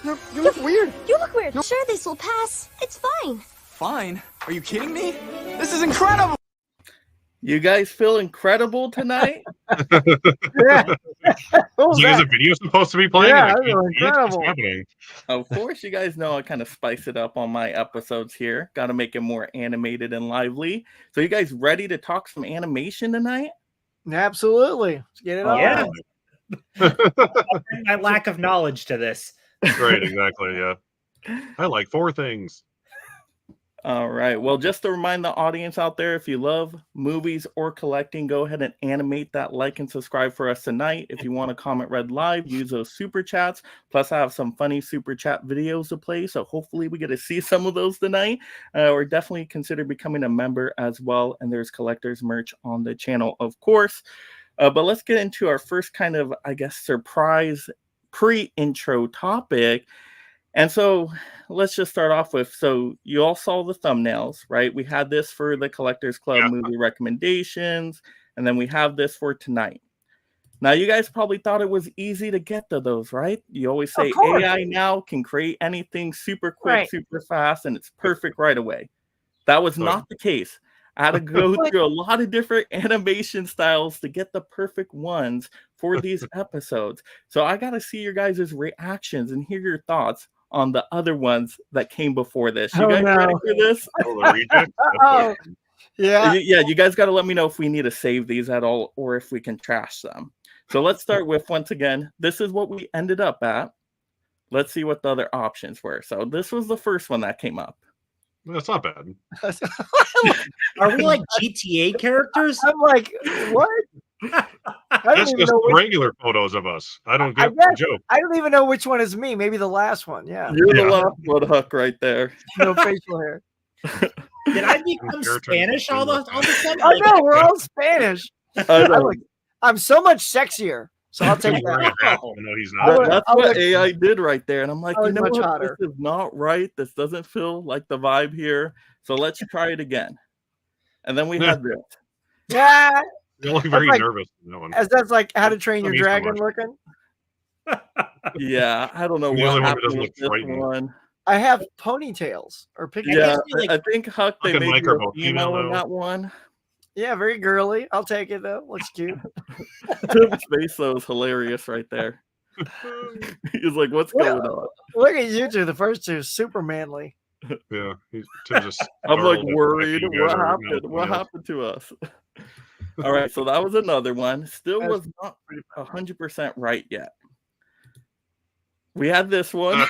You look weird. You look weird. Sure, this will pass. It's fine. Fine? Are you kidding me? This is incredible. You guys feel incredible tonight? Yeah. You guys a video supposed to be playing? Yeah, and I that can't was see it? What's incredible. happening? Of course, you guys know I kind of spice it up on my episodes here. Got to make it more animated and lively. So you guys ready to talk some animation tonight? Absolutely. Let's get it on. Yeah. I'll bring my lack of knowledge to this. Right, exactly. Yeah. I like 4 things. All right. Well, just to remind the audience out there, if you love movies or collecting, go ahead and animate that like and subscribe for us tonight. If you want to comment Red Live, use those super chats. Plus, I have some funny super chat videos to play, so hopefully we get to see some of those tonight. Or definitely consider becoming a member as well. And there's collector's merch on the channel, of course. But let's get into our first kind of, I guess, surprise pre-intro topic. And so let's just start off with, so you all saw the thumbnails, right? We had this for the Collectors Club movie recommendations, and then we have this for tonight. Now, you guys probably thought it was easy to get to those, right? You always say AI now can create anything super quick, super fast, and it's perfect right away. That was not the case. I had to go through a lot of different animation styles to get the perfect ones for these episodes. So I got to see your guys' reactions and hear your thoughts on the other ones that came before this. You guys ready for this? Oh, yeah. Yeah, you guys got to let me know if we need to save these at all or if we can trash them. So let's start with, once again, this is what we ended up at. Let's see what the other options were. So this was the first one that came up. That's not bad. Are we like GTA characters? I'm like, what? That's just regular photos of us. I don't get the joke. I don't even know which one is me. Maybe the last one. Yeah. You're the last one, Huck, right there. No facial hair. Did I become Spanish all of a sudden? I know, we're all Spanish. I'm so much sexier. So I'll take that. No, he's not. That's what AI did right there. And I'm like, you know what? Hotter. This is not right. This doesn't feel like the vibe here. So let's try it again. And then we had this. Yeah. You look very nervous. As that's like How to Train Your Dragon looking. Yeah, I don't know what happened with this one. I have ponytails or pigtails. Yeah, I think Huck, they made you a female in that one. Yeah, very girly. I'll take it though. Looks cute. Tim's face though is hilarious right there. He's like, "What's going on?" Look at you two. The first two, super manly. Yeah, Tim's just. I'm like worried. What happened? What happened to us? All right, so that was another one. Still was not 100% right yet. We had this one.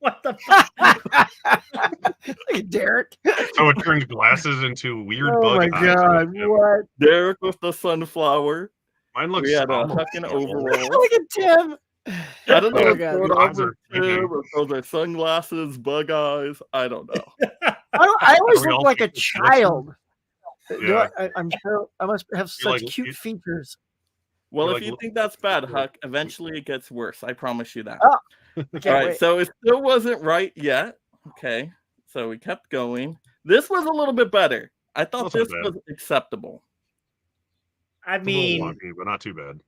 What the fuck? Look at Derek. So it turns glasses into weird bug. Oh my god! What? Derek with the sunflower. Mine looks. We had a fucking overall. Look at Tim. I don't know what's going on with Tim. Those are sunglasses, bug eyes. I don't know. I always look like a child. Yeah. I'm sure I must have such cute features. Well, if you think that's bad, Huck, eventually it gets worse. I promise you that. Oh, all right, so it still wasn't right yet. Okay, so we kept going. This was a little bit better. I thought this was acceptable. I mean, wonky, but not too bad.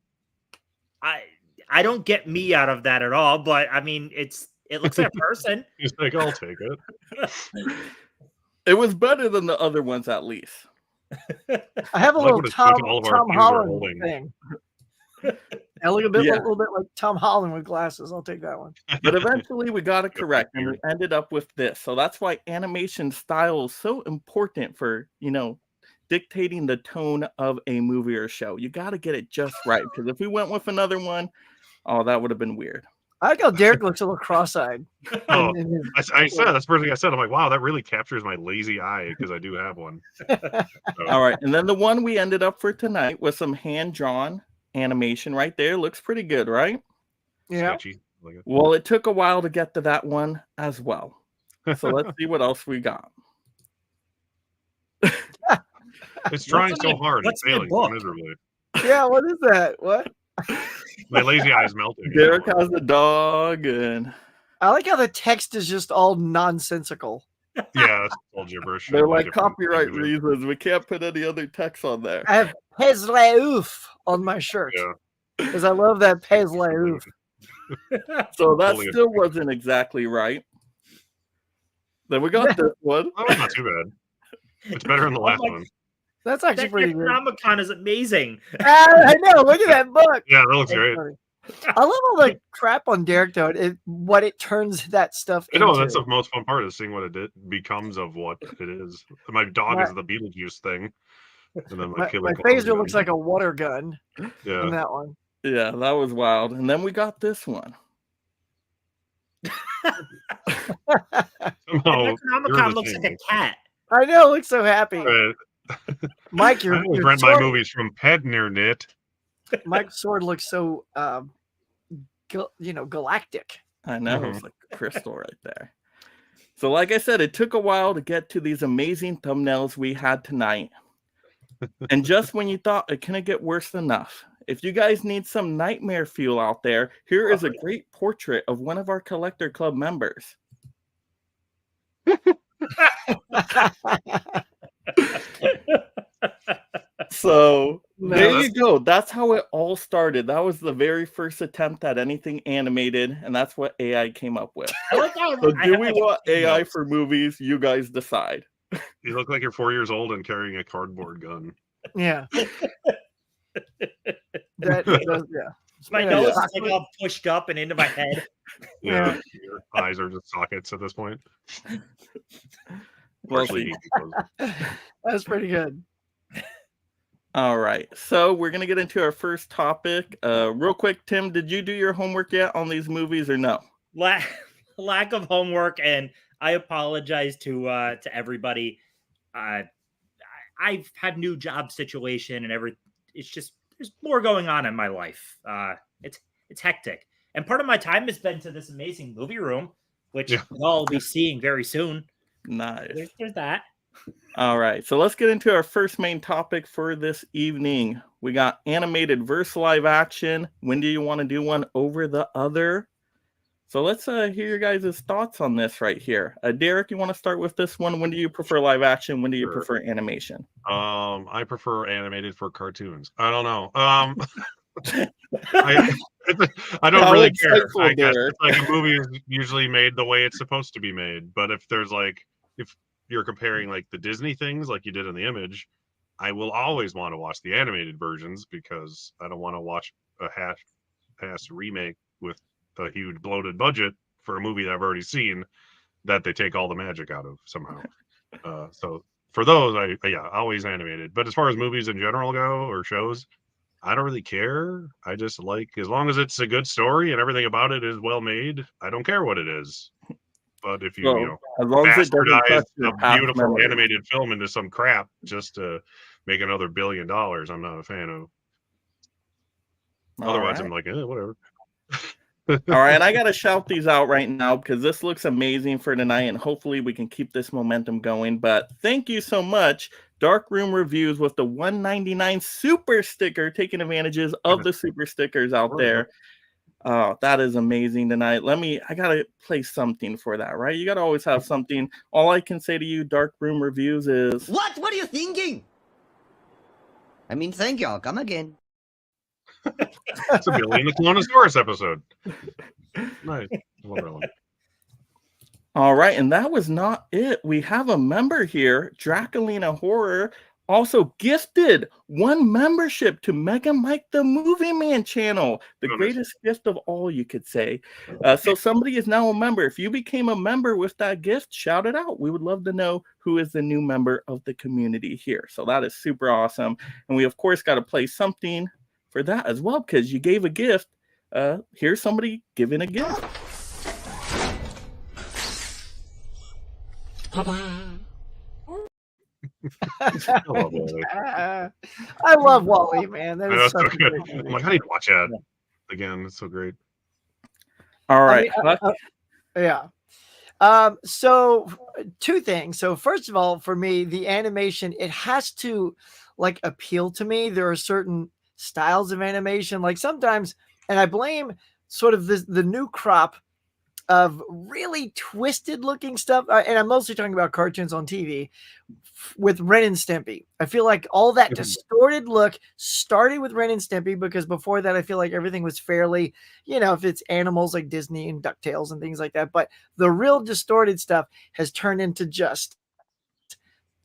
I don't get me out of that at all, but I mean, it looks like a person. He's like, I'll take it. It was better than the other ones, at least. I have a little Tom Holland thing. I look a little bit like Tom Holland with glasses. I'll take that one. But eventually we got it correct, and we ended up with this. So that's why animation style is so important for, dictating the tone of a movie or show. You got to get it just right, because if we went with another one, that would have been weird. I like how Derek looks a little cross-eyed. Oh, I said that's the first thing I said. I'm like, wow, that really captures my lazy eye because I do have one. All right, and then the one we ended up for tonight was some hand-drawn animation right there. Looks pretty good, right? Yeah. Well, it took a while to get to that one as well. So let's see what else we got. It's trying so hard. It's failing miserably. Yeah, what is that? What? My lazy eye is melting. Derek has a dog, and I like how the text is just all nonsensical. Yeah, it's all gibberish. They're like copyright reasons. We can't put any other text on there. I have Pezle Oof on my shirt because I love that Pezle Oof. So that still wasn't exactly right. Then we got this one. That was not too bad. It's better than the last one. That's actually pretty good. Necronomicon is amazing. I know. Look at that book. Yeah, that looks great. Funny. I love all the crap on Derek, though. What it turns that stuff into. I know, that's the most fun part, is seeing what it becomes of what it is. My dog is the Beetlejuice thing. And then my phaser looks like a water gun. Yeah. In that one. Yeah, that was wild. And then we got this one. Necronomicon looks like a cat. I know, it looks so happy. Mike, I always rent my movies from Pednernet. Mike's sword looks so, galactic. I know, it's like crystal right there. So like I said, it took a while to get to these amazing thumbnails we had tonight. And just when you thought it couldn't get worse enough, if you guys need some nightmare fuel out there, here is a great portrait of one of our Collector Club members. So there you go. That's how it all started. That was the very first attempt at anything animated, and that's what AI came up with. So do we want AI for movies? You guys decide. You look like you're 4 years old and carrying a cardboard gun. Yeah. Yeah. My nose is like all pushed up and into my head. Yeah. Your eyes are just sockets at this point. Well, that's pretty good. All right. So we're going to get into our first topic. Real quick, Tim, did you do your homework yet on these movies or no? Lack of homework, and I apologize to everybody. I've had new job situation and everything. It's just, there's more going on in my life. It's hectic. And part of my time has been to this amazing movie room, which we'll all be seeing very soon. Nice. There's that. All right. So let's get into our first main topic for this evening. We got animated versus live action. When do you want to do one over the other? So let's hear your guys' thoughts on this right here. Derek, you want to start with this one? When do you prefer live action? When do you prefer animation? I prefer animated for cartoons. I don't know. I don't really care. I guess it's like a movie is usually made the way it's supposed to be made. But if you're comparing like the Disney things like you did in the image, I will always want to watch the animated versions because I don't want to watch a half-assed remake with a huge bloated budget for a movie that I've already seen that they take all the magic out of somehow. So for those, I always animated. But as far as movies in general go or shows, I don't really care. I just like, as long as it's a good story and everything about it is well made, I don't care what it is. But if you bastardize a beautiful animated film into some crap just to make another $1 billion, I'm not a fan of. Otherwise, I'm like, whatever. All right, I got to shout these out right now because this looks amazing for tonight, and hopefully we can keep this momentum going. But thank you so much, Dark Room Reviews, with the $1.99 super sticker, taking advantages of the super stickers out there. That is amazing tonight. I got to play something for that, right? You got to always have something. All I can say to you, Dark Room Reviews, is... What? What are you thinking? I mean, thank y'all. Come again. It's a Billy and the Clonosaurus episode. Nice. I love that one. All right, and that was not it. We have a member here, Draculina Horror, also gifted one membership to Mega Mike the Movie Man channel. The greatest gift of all, you could say. So somebody is now a member. If you became a member with that gift, shout it out. We would love to know who is the new member of the community here. So that is super awesome. And we, of course, got to play something for that as well, because you gave a gift. Here's somebody giving a gift. I love Wall-E, man. That's so good. I'm like, I need to watch that again. It's so great. All right. Yeah. So two things. So first of all, for me, the animation, it has to like appeal to me. There are certain styles of animation, like sometimes, and I blame sort of the new crop of really twisted looking stuff, and I'm mostly talking about cartoons on TV with Ren and Stimpy. I feel like all that distorted look started with Ren and Stimpy, because before that I feel like everything was fairly, if it's animals like Disney and DuckTales and things like that, but the real distorted stuff has turned into just,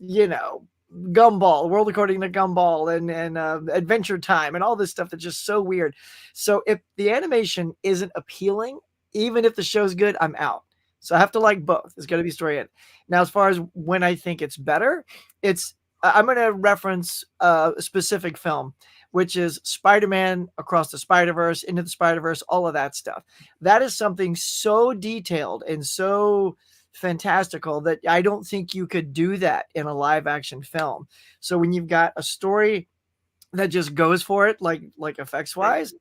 Gumball, World According to Gumball, and Adventure Time, and all this stuff that's just so weird. So if the animation isn't appealing, even if the show's good, I'm out. So I have to like both. It's got to be story in. Now, as far as when I think it's better, I'm going to reference a specific film, which is Spider-Man Across the Spider-Verse, Into the Spider-Verse, all of that stuff. That is something so detailed and so fantastical that I don't think you could do that in a live action film. So when you've got a story that just goes for it, like effects wise,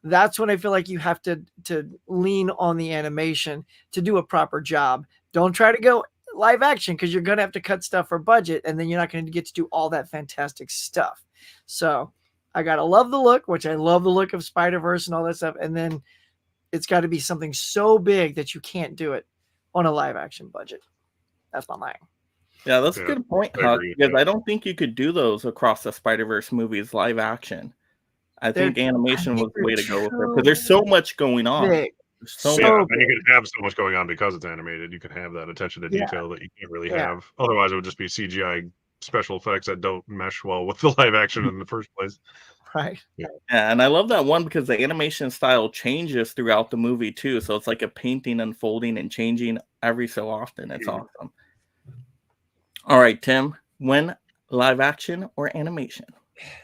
that's when I feel like you have to lean on the animation to do a proper job. Don't try to go live action, because you're going to have to cut stuff for budget, and then you're not going to get to do all that fantastic stuff. So I got to love the look, which I love the look of Spider-Verse and all that stuff. And then it's got to be something so big that you can't do it on a live action budget. That's my line. Yeah, that's a good point, Huck, because I don't think you could do those Across the Spider-Verse movies live action. I think animation was the way to go with it, because there's so much going on. And you can have so much going on because it's animated. You can have that attention to detail that you can't really have. Otherwise, it would just be CGI special effects that don't mesh well with the live action in the first place. Right. Yeah, and I love that one because the animation style changes throughout the movie too. So it's like a painting unfolding and changing every so often. It's awesome. All right, Tim, when live action or animation?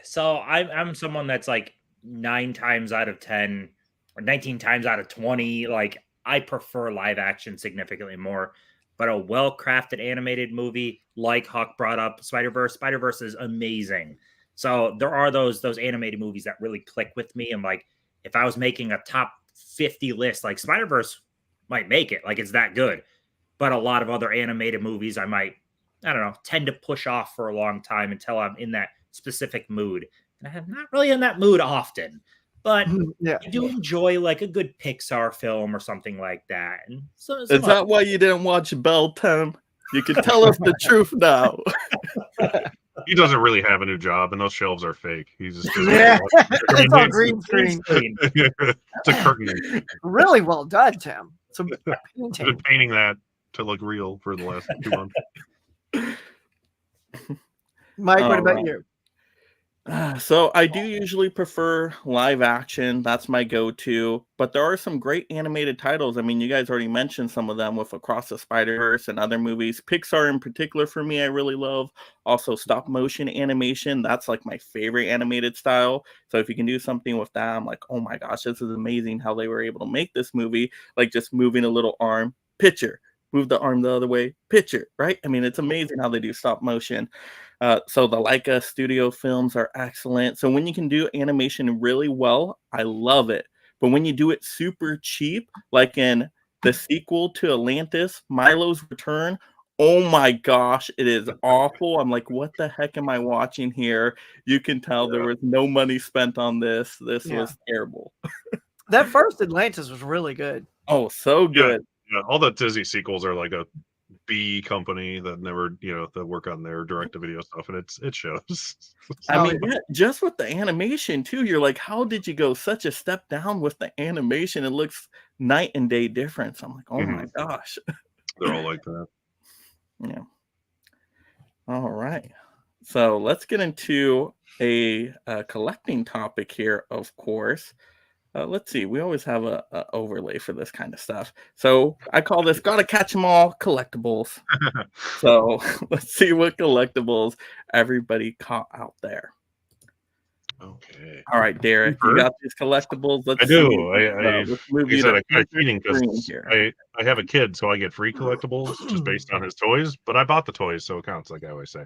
So I'm someone that's like 9 times out of 10 or 19 times out of 20. Like, I prefer live action significantly more. But a well-crafted animated movie, like Huck brought up, Spider-Verse is amazing. So there are those animated movies that really click with me. And like, if I was making a top 50 list, like Spider-Verse might make it. Like, it's that good. But a lot of other animated movies I might, tend to push off for a long time until I'm in that specific mood. And I'm not really in that mood often. But I do enjoy like a good Pixar film or something like that. And so, is that why you didn't watch Bell, Tim? You can tell us the truth now. He doesn't really have a new job, and those shelves are fake. He's just it's all green screen. It's a curtain. Really well done, Tim. So I've been painting that to look real for the last 2 months. Mike, what about you? So I do usually prefer live action. That's my go-to. But there are some great animated titles. I mean, you guys already mentioned some of them with Across the Spider-Verse and other movies. Pixar in particular for me, I really love. Also stop motion animation. That's like my favorite animated style. So if you can do something with that, I'm like, oh my gosh, this is amazing how they were able to make this movie. Like just moving a little arm, picture. Move the arm the other way, picture, right? I mean, it's amazing how they do stop motion. So the Leica studio films are excellent. So when you can do animation really well, I love it. But when you do it super cheap, like in the sequel to Atlantis, Milo's Return, oh my gosh, it is awful. I'm like, what the heck am I watching here? You can tell there was no money spent on this. This was terrible. That first Atlantis was really good. Oh, so good. Yeah, all the Disney sequels are like a B company that never, that work on their direct-to-video stuff, and it shows. I mean, just with the animation too, you're like, how did you go such a step down with the animation? It looks night and day difference. I'm like, oh my gosh. They're all like that. Yeah. All right. So let's get into a collecting topic here, of course. Let's see. We always have a overlay for this kind of stuff. So I call this "Gotta Catch 'Em All" collectibles. So let's see what collectibles everybody caught out there. Okay. All right, Derek, you got these collectibles. I do. I feeding because I have a kid, so I get free collectibles just based on his toys. But I bought the toys, so it counts, like I always say.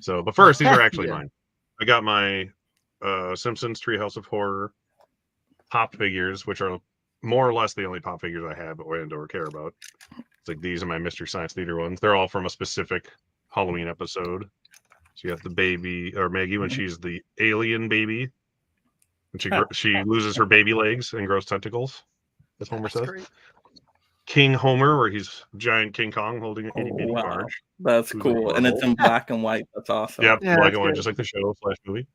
So, but first, these are actually mine. I got my Simpsons Treehouse of Horror pop figures, which are more or less the only pop figures I have or care about. It's like these are my Mystery Science Theater ones. They're all from a specific Halloween episode. So you got the baby, or Maggie, when she's the alien baby, and she loses her baby legs and grows tentacles, as Homer says. Great. King Homer, where he's giant King Kong holding an itty bitty wow. barge. That's Who's cool. And it's adorable. in black and white. That's awesome. Yep, Yeah, black that's and white, good. just like the show / movie.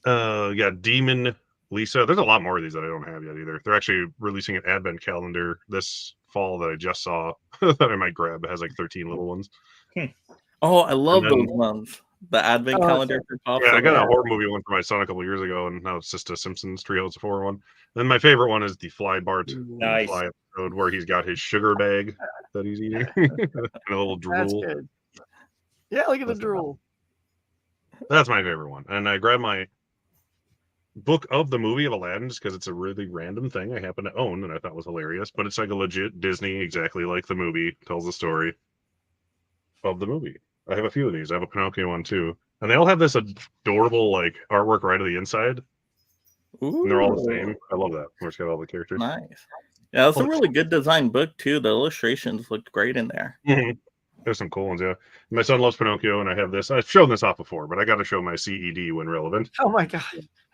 Yeah, Demon Lisa. There's a lot more of these that I don't have yet either. They're actually releasing an advent calendar this fall that I just saw that I might grab. It has like 13 little ones. Oh, I love And then- those ones. The advent Oh, calendar for Pops. Yeah, I got love a it. horror movie one for my son a couple years ago, and now it's just a Simpsons Treehouse of Horror one. Then my favorite one is the Fly Bart Nice. Fly episode where he's got his sugar bag that he's eating and a little That's drool. good. Yeah, look at the That's drool. That's my favorite one. And I grabbed my book of the movie of Aladdin just because it's a really random thing I happen to own and I thought was hilarious. But it's like a legit Disney, exactly like the movie, tells the story of the movie. I have a few of these. I have a Pinocchio one too. And they all have this adorable like artwork right on the inside. Ooh, And they're all the same. I love that. Where it's got all the characters. nice. Yeah, it's a really good design book too. The illustrations looked great in there. Mhm. There's some cool ones, yeah. My son loves Pinocchio, and I have this. I've shown this off before, but I got to show my CED when relevant Oh my god.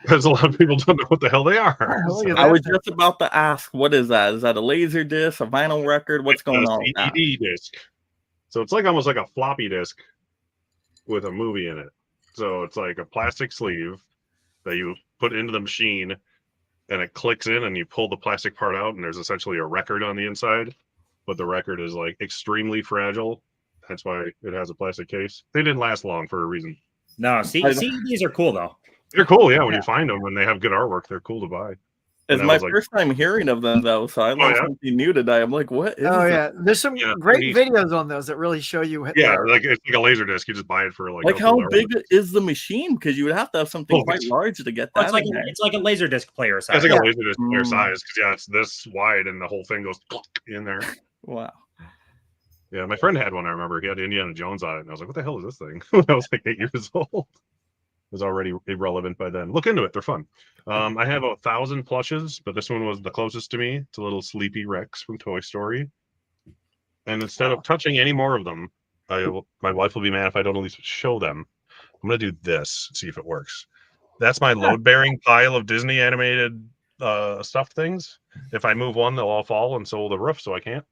because a lot of people don't know what the hell they are. Look at I was that. just about to ask, what is that? Is that a laser disc, a vinyl record? What's going on with that? CED disc. So it's like almost like a floppy disk with a movie in it. So it's like a plastic sleeve that you put into the machine, and it clicks in, and you pull the plastic part out, and there's essentially a record on the inside. But the record is like extremely fragile. That's why it has a plastic case. They didn't last long for a reason. No, CDs are cool though. They're cool, yeah. When you find them and they have good artwork, they're cool to buy. It's that my was like- first time hearing of them though, so I learned yeah? something new today. I'm like, what is Oh that? yeah, there's some Yeah, great these- videos on those that really show you. Yeah, like it's like a laser disc. You just buy it for Like a how couple big hours. is the machine? Because you would have to have something Oh, quite it's- large to get Well, that it's like in there. it's like a laser disc player size. It's like Yeah. a laser disc player Mm. size because yeah, it's this wide and the whole thing goes in there. Wow. Yeah, my friend had one. I remember he had Indiana Jones on it, and I was like, "What the hell is this thing?" When I was like 8 years old. It was already irrelevant by then. Look into it; they're fun. I have 1,000 plushes, but this one was the closest to me. It's a little Sleepy Rex from Toy Story. And instead of touching any more of them, my wife will be mad if I don't at least show them. I'm gonna do this, see if it works. That's my load-bearing pile of Disney animated stuffed things. If I move one, they'll all fall, and so will the roof, so I can't.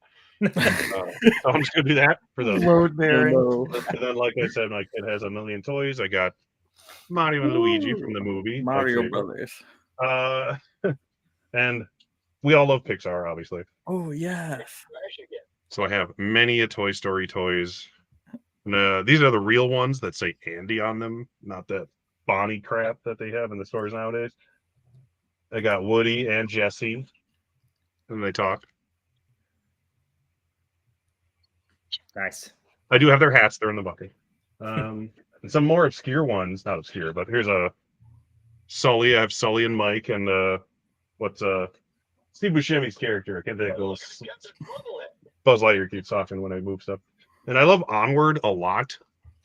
So I'm just gonna do that for those. Load bearing. And then, like I said, my kid has a million toys. I got Mario and Luigi from the movie. Mario actually. Brothers. And we all love Pixar, obviously. Oh yes. So I have many a Toy Story toys. And, these are the real ones that say Andy on them, not that Bonnie crap that they have in the stores nowadays. I got Woody and Jesse, and they talk. Nice. I do have their hats; they're in the bucket. And some more obscure ones, not obscure, but here's a Sully. I have Sully and Mike, and what's Steve Buscemi's character? I can't think of it. Buzz Lightyear keeps talking when I move stuff. And I love Onward a lot.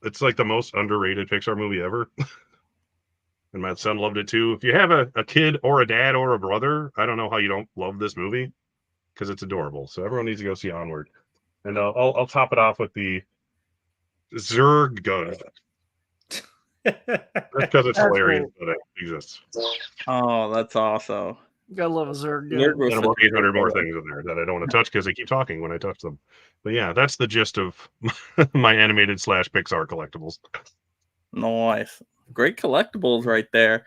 It's like the most underrated Pixar movie ever. And my son loved it too. If you have a kid or a dad or a brother, I don't know how you don't love this movie because it's adorable. So everyone needs to go see Onward. And I'll top it off with the Zurg gun. That's because it's That's hilarious that it exists. Oh, that's awesome. You gotta love a Zerg. Zerg was And such about a 800 good more one. things in there that I don't want to touch because they keep talking when I touch them. But yeah, that's the gist of my animated / Pixar collectibles. Nice. Great collectibles right there.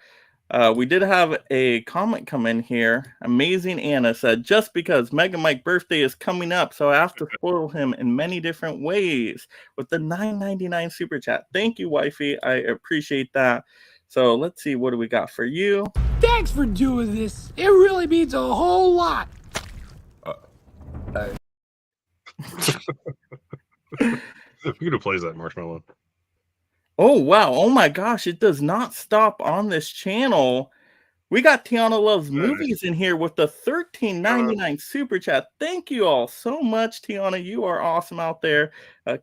We did have a comment come in here. Amazing Anna said, just because Mega Mike birthday is coming up, so I have to spoil him in many different ways with the $9.99 super chat. Thank you, wifey. I appreciate that. So let's see, what do we got for you? Thanks for doing this. It really means a whole lot. Who plays that marshmallow? Oh, wow. Oh, my gosh. It does not stop on this channel. We got Tiana Loves Movies in here with the $13.99 super chat. Thank you all so much, Tiana. You are awesome out there.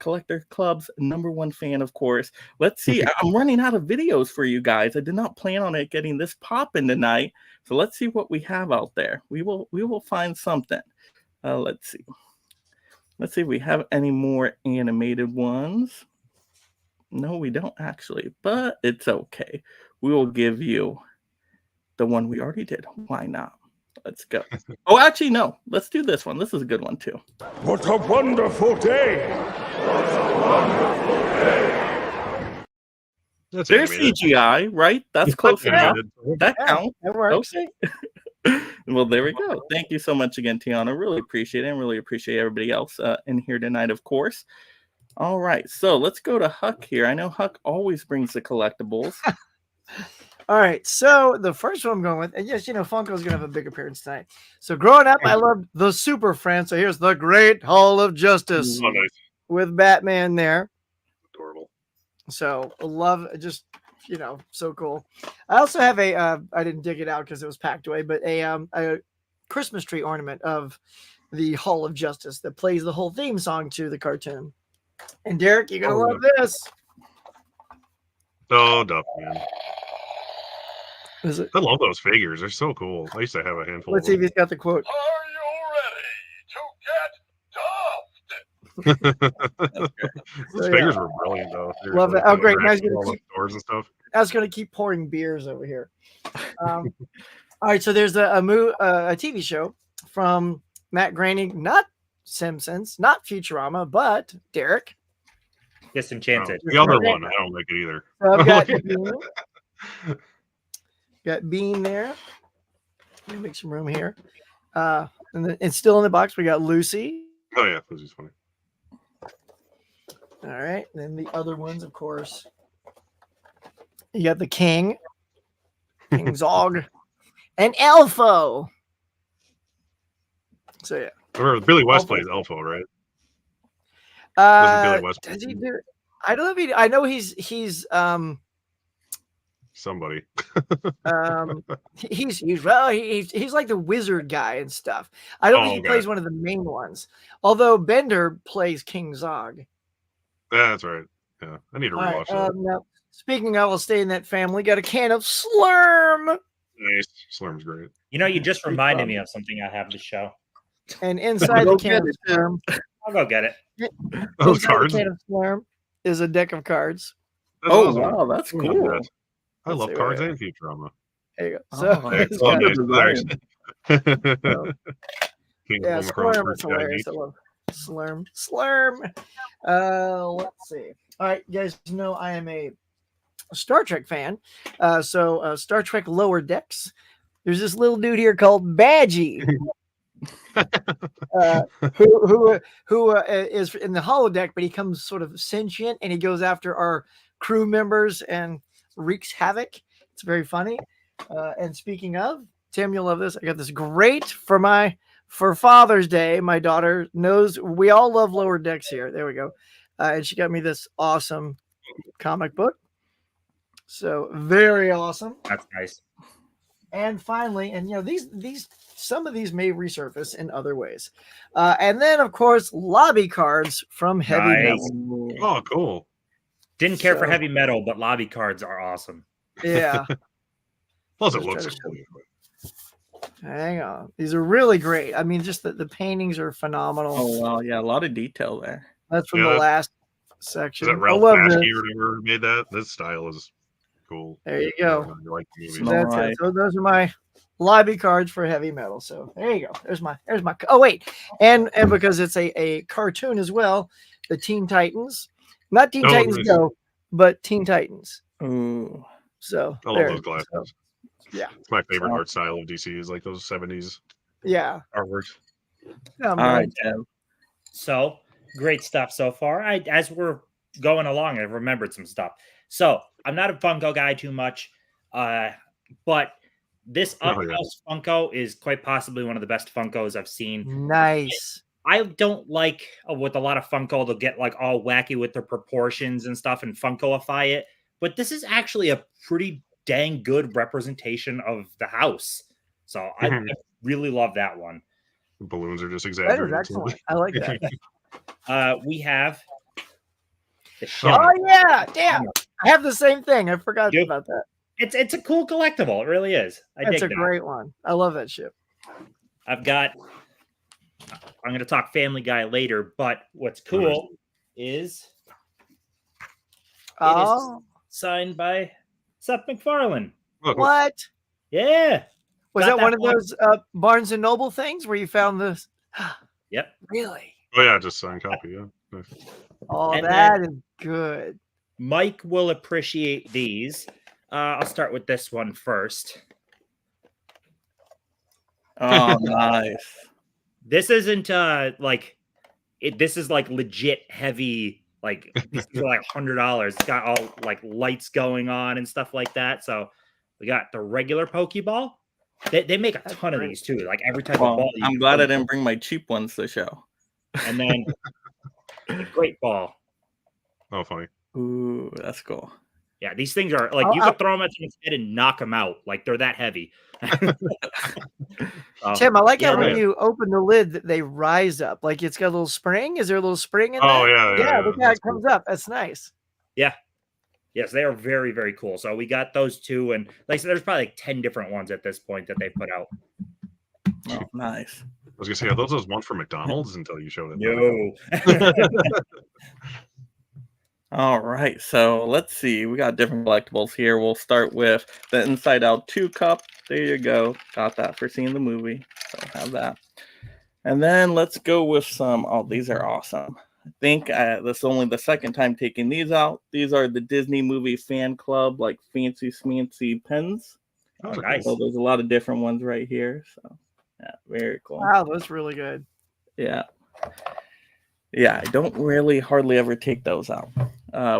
Collector Club's #1 fan, of course. Let's see. I'm running out of videos for you guys. I did not plan on it getting this popping tonight. So let's see what we have out there. We will find something. Let's see. Let's see if we have any more animated ones. No, we don't actually, but it's okay. We will give you the one we already did. Why not? Let's go. Oh, actually, no. Let's do this one. This is a good one, too. What a wonderful day! That's There's animated. CGI, right? That's close enough. That counts. That works. Okay. Well, there we go. Thank you so much again, Tiana. Really appreciate it, and really appreciate everybody else in here tonight, of course. All right, so let's go to Huck here. I know Huck always brings the collectibles. All right, so the first one I'm going with, and yes, Funko's gonna have a big appearance tonight. So growing up, I loved the Super Friends. So here's the Great Hall of Justice Oh, nice. with Batman there. Adorable. So love, just so cool. I also have a I didn't dig it out because it was packed away, but a Christmas tree ornament of the Hall of Justice that plays the whole theme song to the cartoon. And Derek, you're gonna love this. Oh, Duff, man. Is it? I love those figures. They're so cool. I used to have a handful Let's of see them. if he's got the quote. Those So, figures were brilliant, though. Love it. Seriously. Oh, great. Interacting Now he's with gonna all the keep- stores and stuff. I was going to keep pouring beers over here. All right, so there's a TV show from Matt Groening, not Simpsons, not Futurama, but Derek. Disenchanted. The other one, I don't like it either. So I've got Bean there. Let me make some room here. And then it's still in the box. We got Lucy. Oh, yeah, Lucy's funny. All right, and then the other ones, of course. You got the King, King Zog, and Elfo. So yeah. Remember, Billy West Elfo. plays Elfo, right? Billy West Does he do? I don't know if he. I know he's somebody. he's like the wizard guy and stuff. I don't think he plays one of the main ones. Although Bender plays King Zog. Yeah, that's right. Yeah, I need to All rewatch right, that. now, speaking of, I'll stay in that family. Got a can of Slurm, Nice. Slurm's great. You just reminded me of something I have to show. and inside the can of Slurm, I'll go get it. Those inside cards. the can of Slurm is a deck of cards. That's Oh, awesome. wow, that's I love cool. that. I love see, cards wait. and Futurama. There you go. Oh, So it's Oh, got- nice. Thanks. So, King yeah, Omicron Slurm for is hilarious. I Chinese. love Slurm. Let's see. All right, you guys know I am a Star Trek fan. So Star Trek Lower Decks. There's this little dude here called Badgie. who is in the holodeck, but he comes sort of sentient and he goes after our crew members and wreaks havoc. It's very funny. And speaking of, Tim, you'll love this. I got this great for Father's Day. My daughter knows we all love Lower Decks here. There we go. And she got me this awesome comic book. So very awesome. That's nice. And finally, and these some of these may resurface in other ways. And then of course, lobby cards from Heavy Nice. Metal. Oh, cool. Didn't care for So- heavy metal, but lobby cards are awesome. Yeah. Plus, it Just looks try to cool. Hang on. These are really great. I mean, just the paintings are phenomenal. Oh, wow. Yeah, a lot of detail there. That's from Yeah. the last Is section. that I Ralph love Bakshi this. or whatever made that? This style is cool. There you go. I like the movies. Small. That's Alright. it. So those are my lobby cards for Heavy Metal. So there you go. There's my oh wait. And because it's a cartoon as well, the Teen Titans. Not Teen Oh, Titans nice. Go, but Teen Titans. Ooh. So I love there. those glasses. So, yeah. It's my favorite So- art style of DC is like those 70s yeah. artwork. Yeah, All man. right, Tim. So great stuff so far. As we're going along, I remembered some stuff. So I'm not a Funko guy too much, but this Oh, Up yeah. House Funko is quite possibly one of the best Funkos I've seen. Nice. I don't like with a lot of Funko, they'll get like all wacky with their proportions and stuff and Funkoify it. But this is actually a pretty dang good representation of the house. So I really love that one. The balloons are just That is exaggerated. excellent. I like that. We have the ship. Oh yeah, damn. I have the same thing. I forgot Yep. about that. It's a cool collectible. It really is. I That's dig a that. great one. I love that ship. I'm going to talk Family Guy later, but what's cool is Oh, signed by Seth MacFarlane. Oh, cool. what? Yeah. Was Got that one of box. those Barnes and Noble things where you found this? Yep. Really? Oh yeah, just signed copy. Yeah. Nice. Oh, And that is good. Mike will appreciate these. I'll start with this one first. Oh, nice. This isn't this is like legit heavy. Like these are like $100. It's got all like lights going on and stuff like that. So we got the regular Pokeball. They make a ton of these too. Like every type of Well, ball. I'm glad I didn't bring my cheap ones to show. And then the Great Ball. Oh, funny. Ooh, that's cool. Yeah, these things are like you could throw them at someone's head and knock them out. Like they're that heavy. Tim, I like how when right. you open the lid, that they rise up. Like it's got a little spring. Is there a little spring in Oh there? yeah. Look how it comes up. That's nice. Yeah. Yes, they are very, very cool. So we got those two, and like I said, there's probably like 10 different ones at this point that they put out. Oh, nice. I was gonna say, are those ones from McDonald's until you showed it? No. All right, so let's see. We got different collectibles here. We'll start with the Inside Out 2 cup. There you go. Got that for seeing the movie. So have that. And then let's go with some. Oh, these are awesome. I think this is only the second time taking these out. These are the Disney movie fan club, like fancy smancy pens. Oh, nice. So there's a lot of different ones right here. So yeah, very cool. Wow, that's really good. Yeah. Yeah, I don't really hardly ever take those out.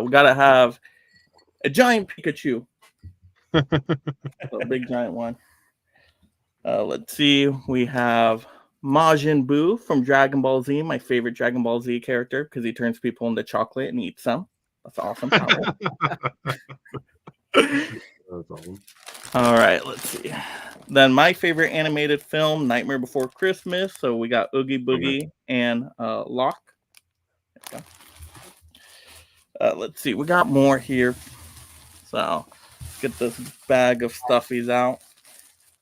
We gotta have a giant Pikachu. A big giant one. Let's see. We have Majin Buu from Dragon Ball Z, my favorite Dragon Ball Z character, because he turns people into chocolate and eats them. That's awesome. That's awesome. All right, let's see. Then my favorite animated film, Nightmare Before Christmas. So we got Oogie Boogie and Locke. Let's see. We got more here. So let's get this bag of stuffies out.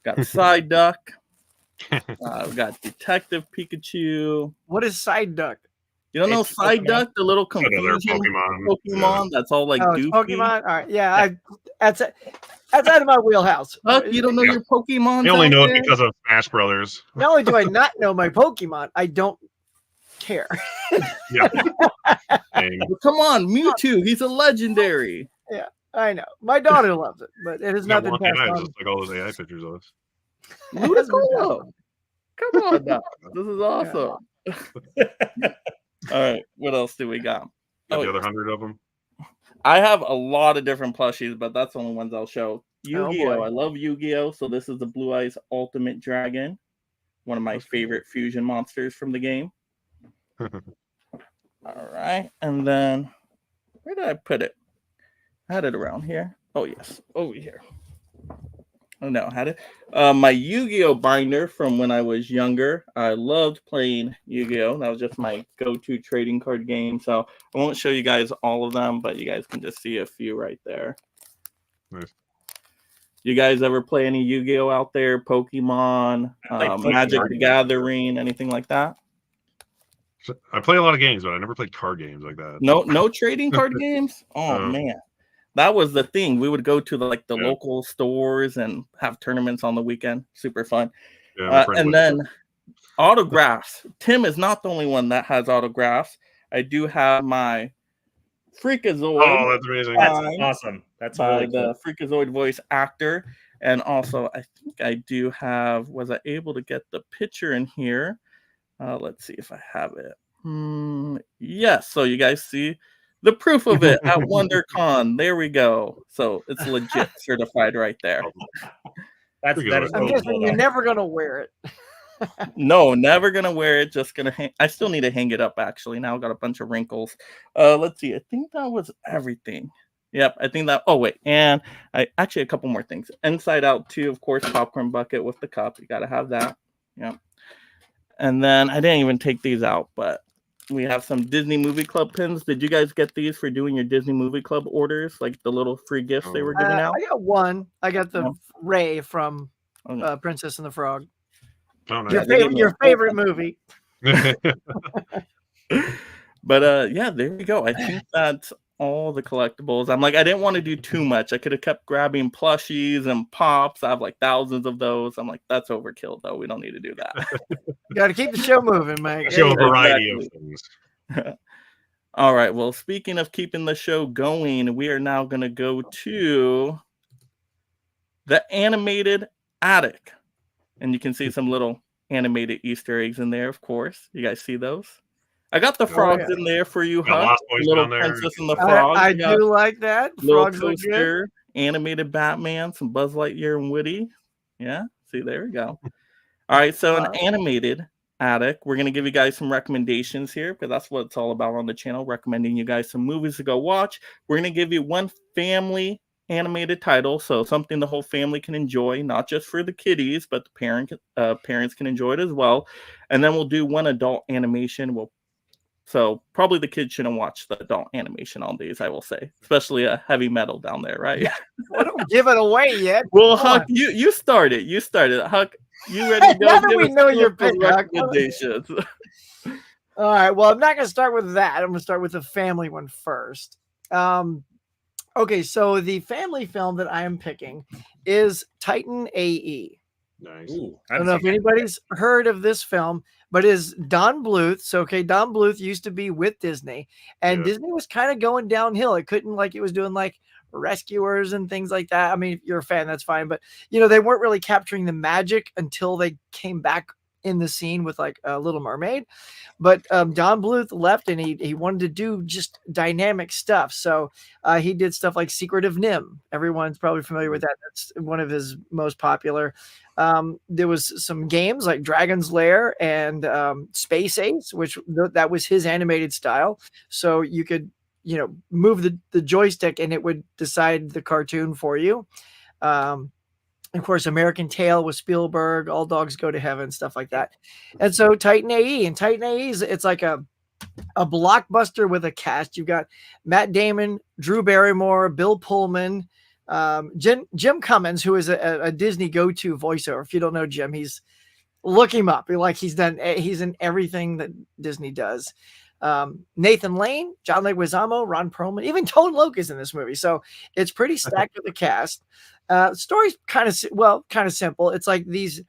Got Side Duck. We got Detective Pikachu. What is Side Duck? You don't know It's Side Pokemon. Duck, the little Another confusion Pokemon. Pokemon that's all like Oh, it's goofy. Pokemon. All right, yeah, that's out of my wheelhouse. Huck, you don't know your Pokemon? You only know it because of Smash Brothers. Not only do I not know my Pokemon, I don't care. Yeah. Same. Well, come on, Mewtwo. He's a legendary. I know. My daughter loves it, but it has not been Walking passed eyes, on. just like all those AI pictures of us. Ludicolo. Come on now. This is awesome. All right. What else do we got? Got the other 100 of them. I have a lot of different plushies, but that's the only ones I'll show. Yu-Gi-Oh! boy. I love Yu-Gi-Oh! So this is the Blue Eyes Ultimate Dragon. One of my favorite fusion monsters from the game. All right. And then where did I put it? I had it around here. Oh, yes. Over here. Oh, no. I had it. My Yu-Gi-Oh! Binder from when I was younger. I loved playing Yu-Gi-Oh! That was just my go-to trading card game. So I won't show you guys all of them, but you guys can just see a few right there. Nice. You guys ever play any Yu-Gi-Oh! Out there? Pokemon, Magic the Gathering, anything like that? I play a lot of games, but I never played card games like that. No trading card games? Oh, man. That was the thing. We would go to the local stores and have tournaments on the weekend. Super fun. Yeah, and then autographs. Tim is not the only one that has autographs. I do have my Freakazoid. Oh, that's amazing. That's awesome. That's by really cool. the Freakazoid voice actor. And also, I think I do have, was I able to get the picture in here? Let's see if I have it. Yes. So you guys see the proof of it at WonderCon. There we go. So it's legit certified right there. That is I'm really guessing cool, you're though. never gonna wear it. No, never gonna wear it. Just gonna hang. I still need to hang it up. Actually, now I've got a bunch of wrinkles. Let's see. I think that was everything. Yep, I think that. Oh wait, and I actually a couple more things. Inside Out 2, of course, popcorn bucket with the cup. You gotta have that. Yep. And then I didn't even take these out, but we have some Disney Movie Club pins. Did you guys get these for doing your Disney Movie Club orders, like the little free gifts they were giving out? I got one. I got the Yeah. Ray from Okay. Princess and the Frog. Oh, nice. Your favorite movie. But yeah, there we go. I think that's all the collectibles. I'm like, I didn't want to do too much. I could have kept grabbing plushies and pops. I have like thousands of those. I'm like, that's overkill though. We don't need to do that. Got to keep the show moving, Mike. Show a variety of things. All right. Well, speaking of keeping the show going, we are now going to go to the animated attic. And you can see some little animated Easter eggs in there, of course. You guys see those? I got the frogs in there for you, Huck. Little Princess and the Frog. I do like that. Frogs look good. Animated Batman, some Buzz Lightyear and Woody. Yeah, see, there we go. All right, so an animated attic. We're going to give you guys some recommendations here because that's what it's all about on the channel, recommending you guys some movies to go watch. We're going to give you one family animated title, so something the whole family can enjoy, not just for the kiddies, but the parents can enjoy it as well. And then we'll do one adult animation. So probably the kids shouldn't watch the adult animation on these, I will say, especially a heavy metal down there, right? Yeah. Well, don't give it away yet. Well, Huck, you started. You started. Huck, you ready to go? Now that we know your pick, recommendations. All right. Well, I'm not going to start with that. I'm going to start with the family one first. Okay, so the family film that I am picking is Titan AE. Nice. Ooh, I don't know if anybody's heard of this film, but is Don Bluth. So, okay, Don Bluth used to be with Disney, and Disney was kind of going downhill. It couldn't, like, it was doing like Rescuers and things like that. I mean, if you're a fan, that's fine. But, you know, they weren't really capturing the magic until they came back in the scene with like a Little Mermaid. But Don Bluth left, and he wanted to do just dynamic stuff. So he did stuff like Secret of Nim. Everyone's probably familiar with that. That's one of his most popular. There was some games like Dragon's Lair and Space Ace, which that was his animated style. So you could, you know, move the joystick and it would decide the cartoon for you. Of course, American Tail with Spielberg, All Dogs Go to Heaven, stuff like that. And so Titan AE, and Titan AE it's like a blockbuster with a cast. You've got Matt Damon, Drew Barrymore, Bill Pullman, Jim Cummins, who is a Disney go-to voiceover. If you don't know Jim, look him up. He's in everything that Disney does. Nathan Lane, John Leguizamo, Ron Perlman, even Tone Loc is in this movie. So it's pretty stacked with the cast. Story's kind of simple. It's like these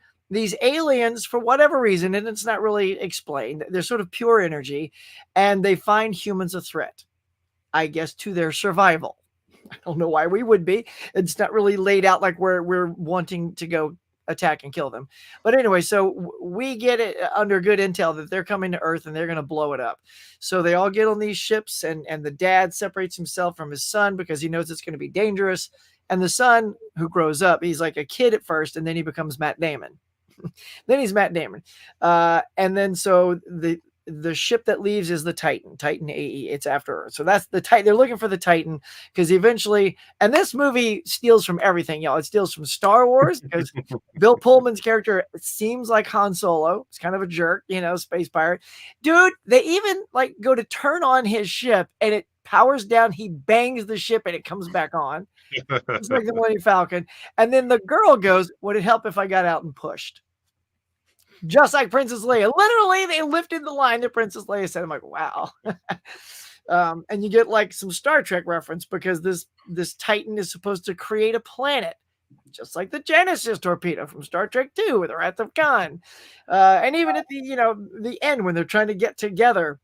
aliens, for whatever reason, and it's not really explained, they're sort of pure energy, and they find humans a threat, I guess, to their survival. I don't know why we would be. It's not really laid out like we're wanting to go attack and kill them. But anyway, so we get it under good intel that they're coming to Earth and they're going to blow it up. So they all get on these ships, and the dad separates himself from his son because he knows it's going to be dangerous. And the son, who grows up, he's like a kid at first, and then he becomes Matt Damon. Then he's Matt Damon. And then so the ship that leaves is the Titan AE. It's after Earth. So that's the Titan. They're looking for the Titan because eventually, and this movie steals from everything, y'all. It steals from Star Wars because Bill Pullman's character seems like Han Solo. It's kind of a jerk, you know, space pirate. Dude, they even like go to turn on his ship and it powers down. He bangs the ship and it comes back on. It's like the Millennium Falcon. And then the girl goes, would it help if I got out and pushed? Just like Princess Leia. Literally, they lifted the line that Princess Leia said. I'm like, wow. And you get like some Star Trek reference because this Titan is supposed to create a planet, just like the Genesis torpedo from Star Trek 2 with the Wrath of Khan. And even at the end when they're trying to get together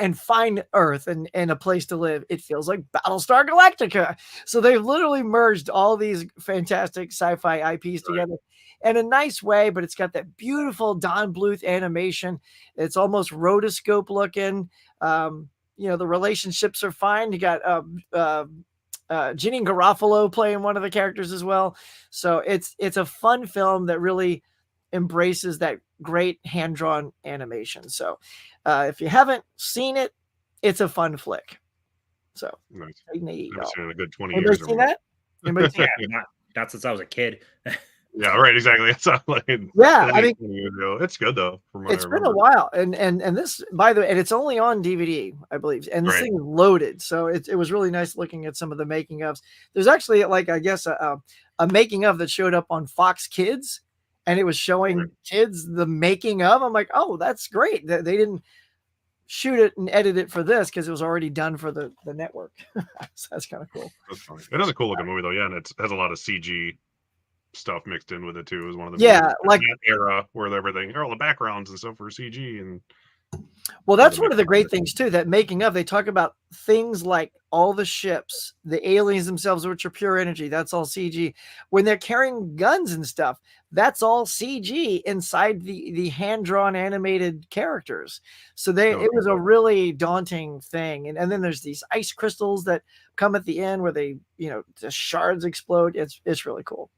and find Earth and a place to live, it feels like Battlestar Galactica. So they've literally merged all these fantastic sci-fi IPs together in a nice way, but it's got that beautiful Don Bluth animation. It's almost rotoscope looking. The relationships are fine. You got Janine Garofalo playing one of the characters as well. So it's a fun film that really embraces that great hand-drawn animation. So if you haven't seen it, it's a fun flick. So nice. I've seen it in a good 20 Anybody years. Seen that? Anybody seen Yeah, not since I was a kid. Yeah, right. Exactly. It's not like I mean, it's good though. It's been a while, and this, by the way, and it's only on DVD, I believe, and this thing is loaded, so it was really nice looking at some of the making ofs. There's actually like I guess a making of that showed up on Fox Kids, and it was showing kids the making of. I'm like, oh, that's great. They didn't shoot it and edit it for this because it was already done for the network. So that's kind of cool. That's funny. It is a cool looking movie though, yeah, and it has a lot of CG stuff mixed in with it too. It was one of the Yeah, movies like that era where everything, all the backgrounds and stuff were CG and. Well, that's one of the great things too, that making of, they talk about things like all the ships, the aliens themselves, which are pure energy. That's all CG. When they're carrying guns and stuff, that's all CG inside the hand-drawn animated characters. So it was a really daunting thing. And then there's these ice crystals that come at the end where they, the shards explode. It's really cool.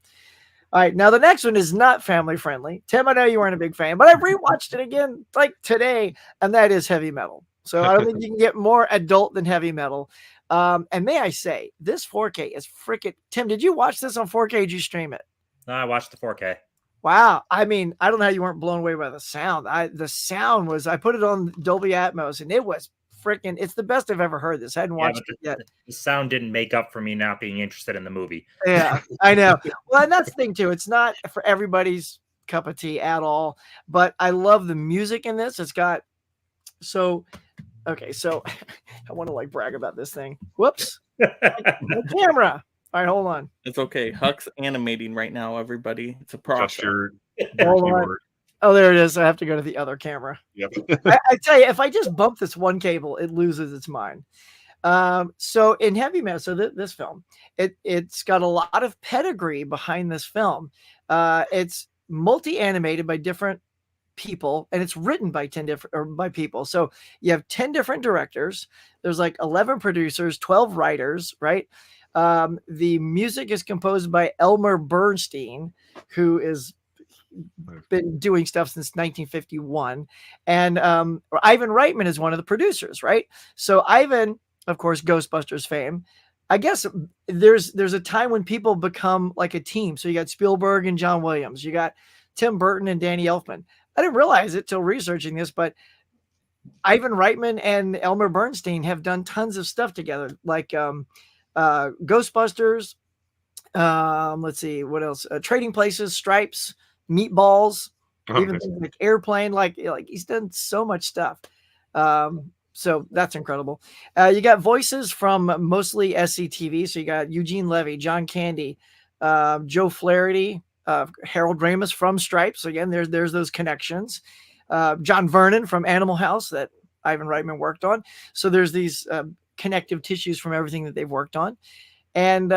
All right, now the next one is not family friendly. Tim, I know you weren't a big fan, but I rewatched it again like today, and that is heavy metal. So I don't think you can get more adult than heavy metal. And may I say, this 4K is freaking. Tim, did you watch this on 4K? Did you stream it? No, I watched the 4K. Wow. I mean, I don't know how you weren't blown away by the sound. The sound was. I put it on Dolby Atmos, and it was freaking. It's the best I've ever heard. This I hadn't watched it yet. The sound didn't make up for me not being interested in the movie. Yeah, I know. Well, and that's the thing too. It's not for everybody's cup of tea at all. But I love the music in this. It's got okay. So I want to like brag about this thing. Whoops, the camera. All right, hold on. It's okay. Huck's animating right now. Everybody, it's a process. Hold on. Oh, there it is. I have to go to the other camera. Yep. I tell you, if I just bump this one cable, it loses its mind. So in heavy metal, so this film, it's got a lot of pedigree behind this film. It's multi-animated by different people, and it's written by 10 different by people. So you have 10 different directors. There's like 11 producers, 12 writers, right? The music is composed by Elmer Bernstein, who is been doing stuff since 1951, and Ivan Reitman is one of the producers, right? So Ivan, of course, Ghostbusters fame. I guess there's a time when people become like a team. So you got Spielberg and John Williams, you got Tim Burton and Danny Elfman. I didn't realize it till researching this, but Ivan Reitman and Elmer Bernstein have done tons of stuff together, like Ghostbusters. Let's see what else. Trading Places, Stripes, Meatballs, even things like Airplane, like he's done so much stuff. So that's incredible. You got voices from mostly SCTV. So you got Eugene Levy, John Candy, Joe Flaherty, Harold Ramis from Stripes. So again, there's those connections. John Vernon from Animal House that Ivan Reitman worked on. So there's these connective tissues from everything that they've worked on. And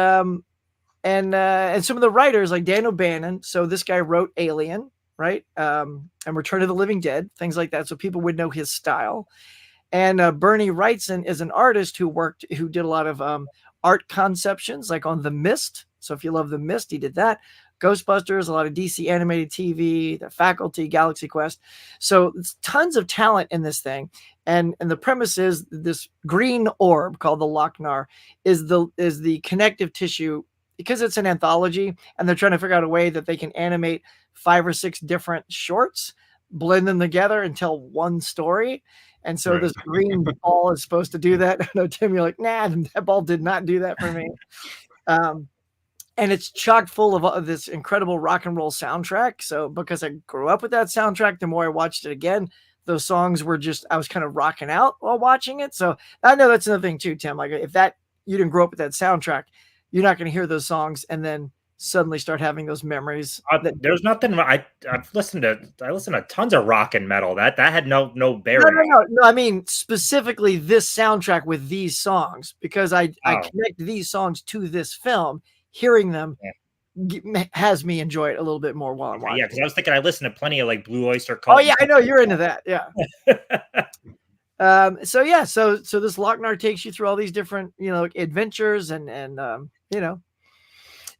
some of the writers like Dan O'Bannon. So this guy wrote Alien, right? And Return of the Living Dead, things like that. So people would know his style. And Bernie Wrightson is an artist who did a lot of art conceptions, like on The Mist. So if you love The Mist, he did that. Ghostbusters, a lot of DC animated TV, The Faculty, Galaxy Quest. So it's tons of talent in this thing. And the premise is this green orb called the Lochnar is the connective tissue, because it's an anthology and they're trying to figure out a way that they can animate 5 or 6 different shorts, blend them together and tell one story. And so this green ball is supposed to do that. I know, Tim, you're like, nah, that ball did not do that for me. And it's chock full of this incredible rock and roll soundtrack. So because I grew up with that soundtrack, the more I watched it again, those songs were I was kind of rocking out while watching it. So I know that's another thing too, Tim. Like if you didn't grow up with that soundtrack, you're not going to hear those songs and then suddenly start having those memories. There's nothing. I've listened to tons of rock and metal. That had no bearing. No. I mean specifically this soundtrack with these songs, because I connect these songs to this film. Hearing them has me enjoy it a little bit more while I'm watching. Yeah, because I was thinking I listened to plenty of like Blue Oyster Cult. Oh yeah, I know you're into that. Yeah. So this Lochnar takes you through all these different, adventures and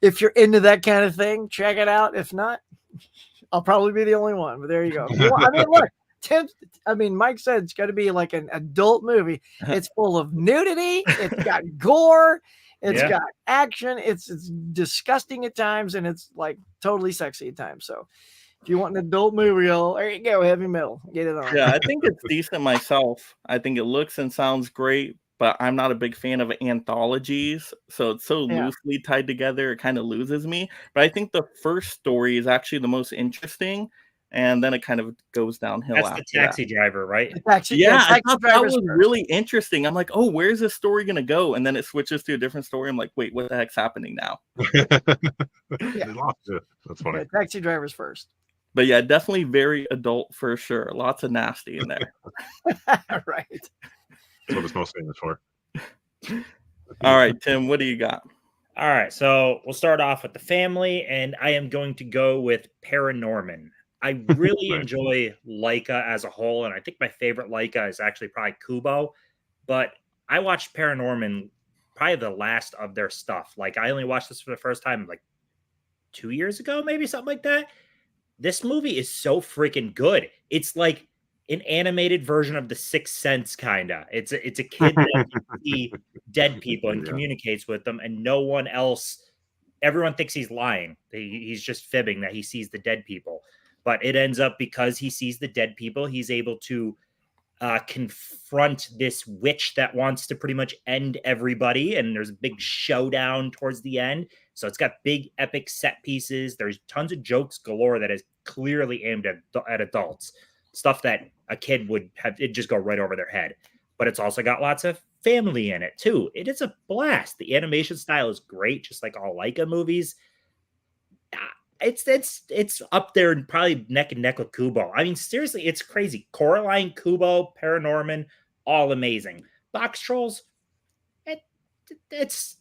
if you're into that kind of thing, check it out. If not, I'll probably be the only one, but there you go. I mean, look, Mike said it's got to be like an adult movie. It's full of nudity. It's got gore. It's got action. It's disgusting at times, and it's like totally sexy at times. So if you want an adult movie, there you go, heavy metal. Get it on. Yeah, I think it's decent myself. I think it looks and sounds great, but I'm not a big fan of anthologies. So it's so loosely tied together, it kind of loses me. But I think the first story is actually the most interesting. and then it kind of goes downhill. That's after the taxi driver, right? Yeah, I taxi thought that driver's was first. really interesting. I'm like, oh, where's this story gonna go? And then it switches to a different story. I'm like, wait, what the heck's happening now? They lost it. That's funny. Yeah, taxi drivers first. But yeah, definitely very adult for sure. Lots of nasty in there. Right. That's what it's most famous for. All right, Tim, what do you got? All right, so we'll start off with the family, and I am going to go with Paranorman. I really Nice. enjoy Leica as a whole, and I think my favorite Leica is actually probably Kubo. But I watched Paranorman, probably the last of their stuff. Like, I only watched this for the first time like 2 years ago, maybe something like that. This movie is so freaking good. It's like an animated version of The Sixth Sense, kind of. It's a kid that can see dead people and communicates with them, and no one else. Everyone thinks he's lying. He's just fibbing that he sees the dead people. But it ends up because he sees the dead people, he's able to confront this witch that wants to pretty much end everybody. And there's a big showdown towards the end. So it's got big epic set pieces. There's tons of jokes galore that is clearly aimed at adults. Stuff that a kid would have, it just go right over their head. But it's also got lots of family in it too. It is a blast. The animation style is great, just like all Leica movies. It's up there and probably neck and neck with Kubo. I mean, seriously, it's crazy. Coraline, Kubo, Paranorman, all amazing. Box Trolls, it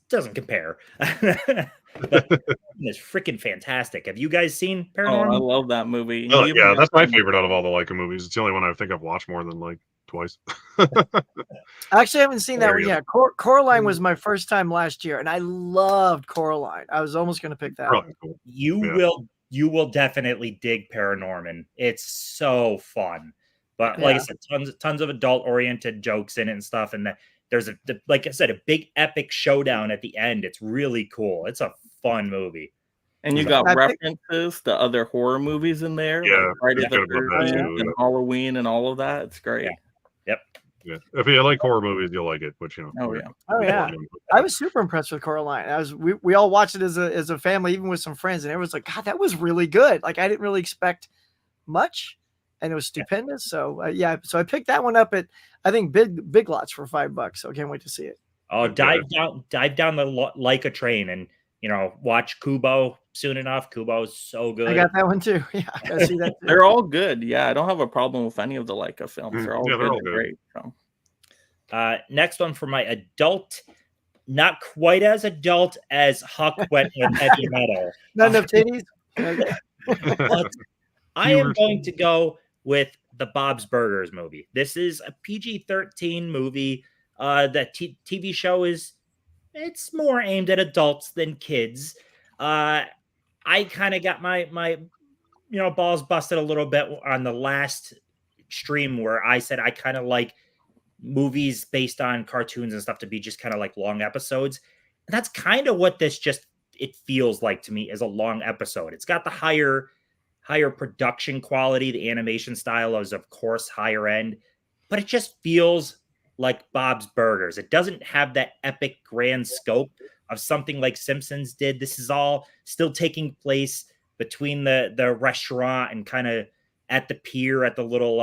doesn't compare. But it's freaking fantastic. Have you guys seen Paranorman? Oh, I love that movie. Oh, yeah, that's my favorite out of all the Leica movies. It's the only one I think I've watched more than like twice. I actually haven't seen that There one you yet. Coraline was my first time last year, and I loved Coraline. I was almost going to pick that one. Cool. You will definitely dig Paranorman. It's so fun. But like I said, tons of adult oriented jokes in it and stuff. And there's like I said, a big epic showdown at the end. It's really cool. It's a fun movie. And you got references to other horror movies in there. Yeah, like Friday the 13th and Halloween and all of that. It's great. Yep. Yeah. If you like horror movies, you'll like it. Which Oh yeah. Oh yeah. I was super impressed with Coraline. We all watched it as a family, even with some friends, and everyone's like, God, that was really good. Like I didn't really expect much, and it was stupendous. So so I picked that one up at I think Big Lots for $5. So I can't wait to see it. Oh, dive down the Leica train and watch Kubo soon enough. Kubo's so good. I got that one too. Yeah, I gotta see that too. They're all good. Yeah, I don't have a problem with any of the Leica films. They're all good and great. So. Next one for my adult, not quite as adult as Huck went with Heavy Metal. Not enough titties. But I am going to go with the Bob's Burgers movie. This is a PG-13 movie. The TV show it's more aimed at adults than kids. I kind of got my balls busted a little bit on the last stream where I said I kind of like movies based on cartoons and stuff to be just kind of like long episodes. And that's kind of what this it feels like to me as a long episode. It's got the higher production quality. The animation style is, of course, higher end, but it just feels like Bob's Burgers. It doesn't have that epic grand scope of something like Simpsons did. This is all still taking place between the restaurant and kind of at the pier at the little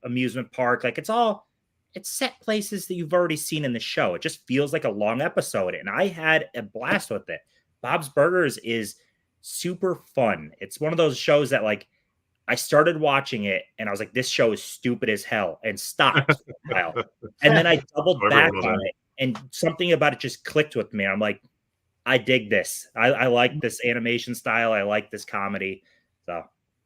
amusement park. Like it's set places that you've already seen in the show. It just feels like a long episode, and I had a blast with it. Bob's Burgers is super fun. It's one of those shows that like I started watching it and I was like, this show is stupid as hell, and stopped for a while. And then I doubled back on it and something about it just clicked with me. I'm like, I dig this. I like this animation style. I like this comedy. So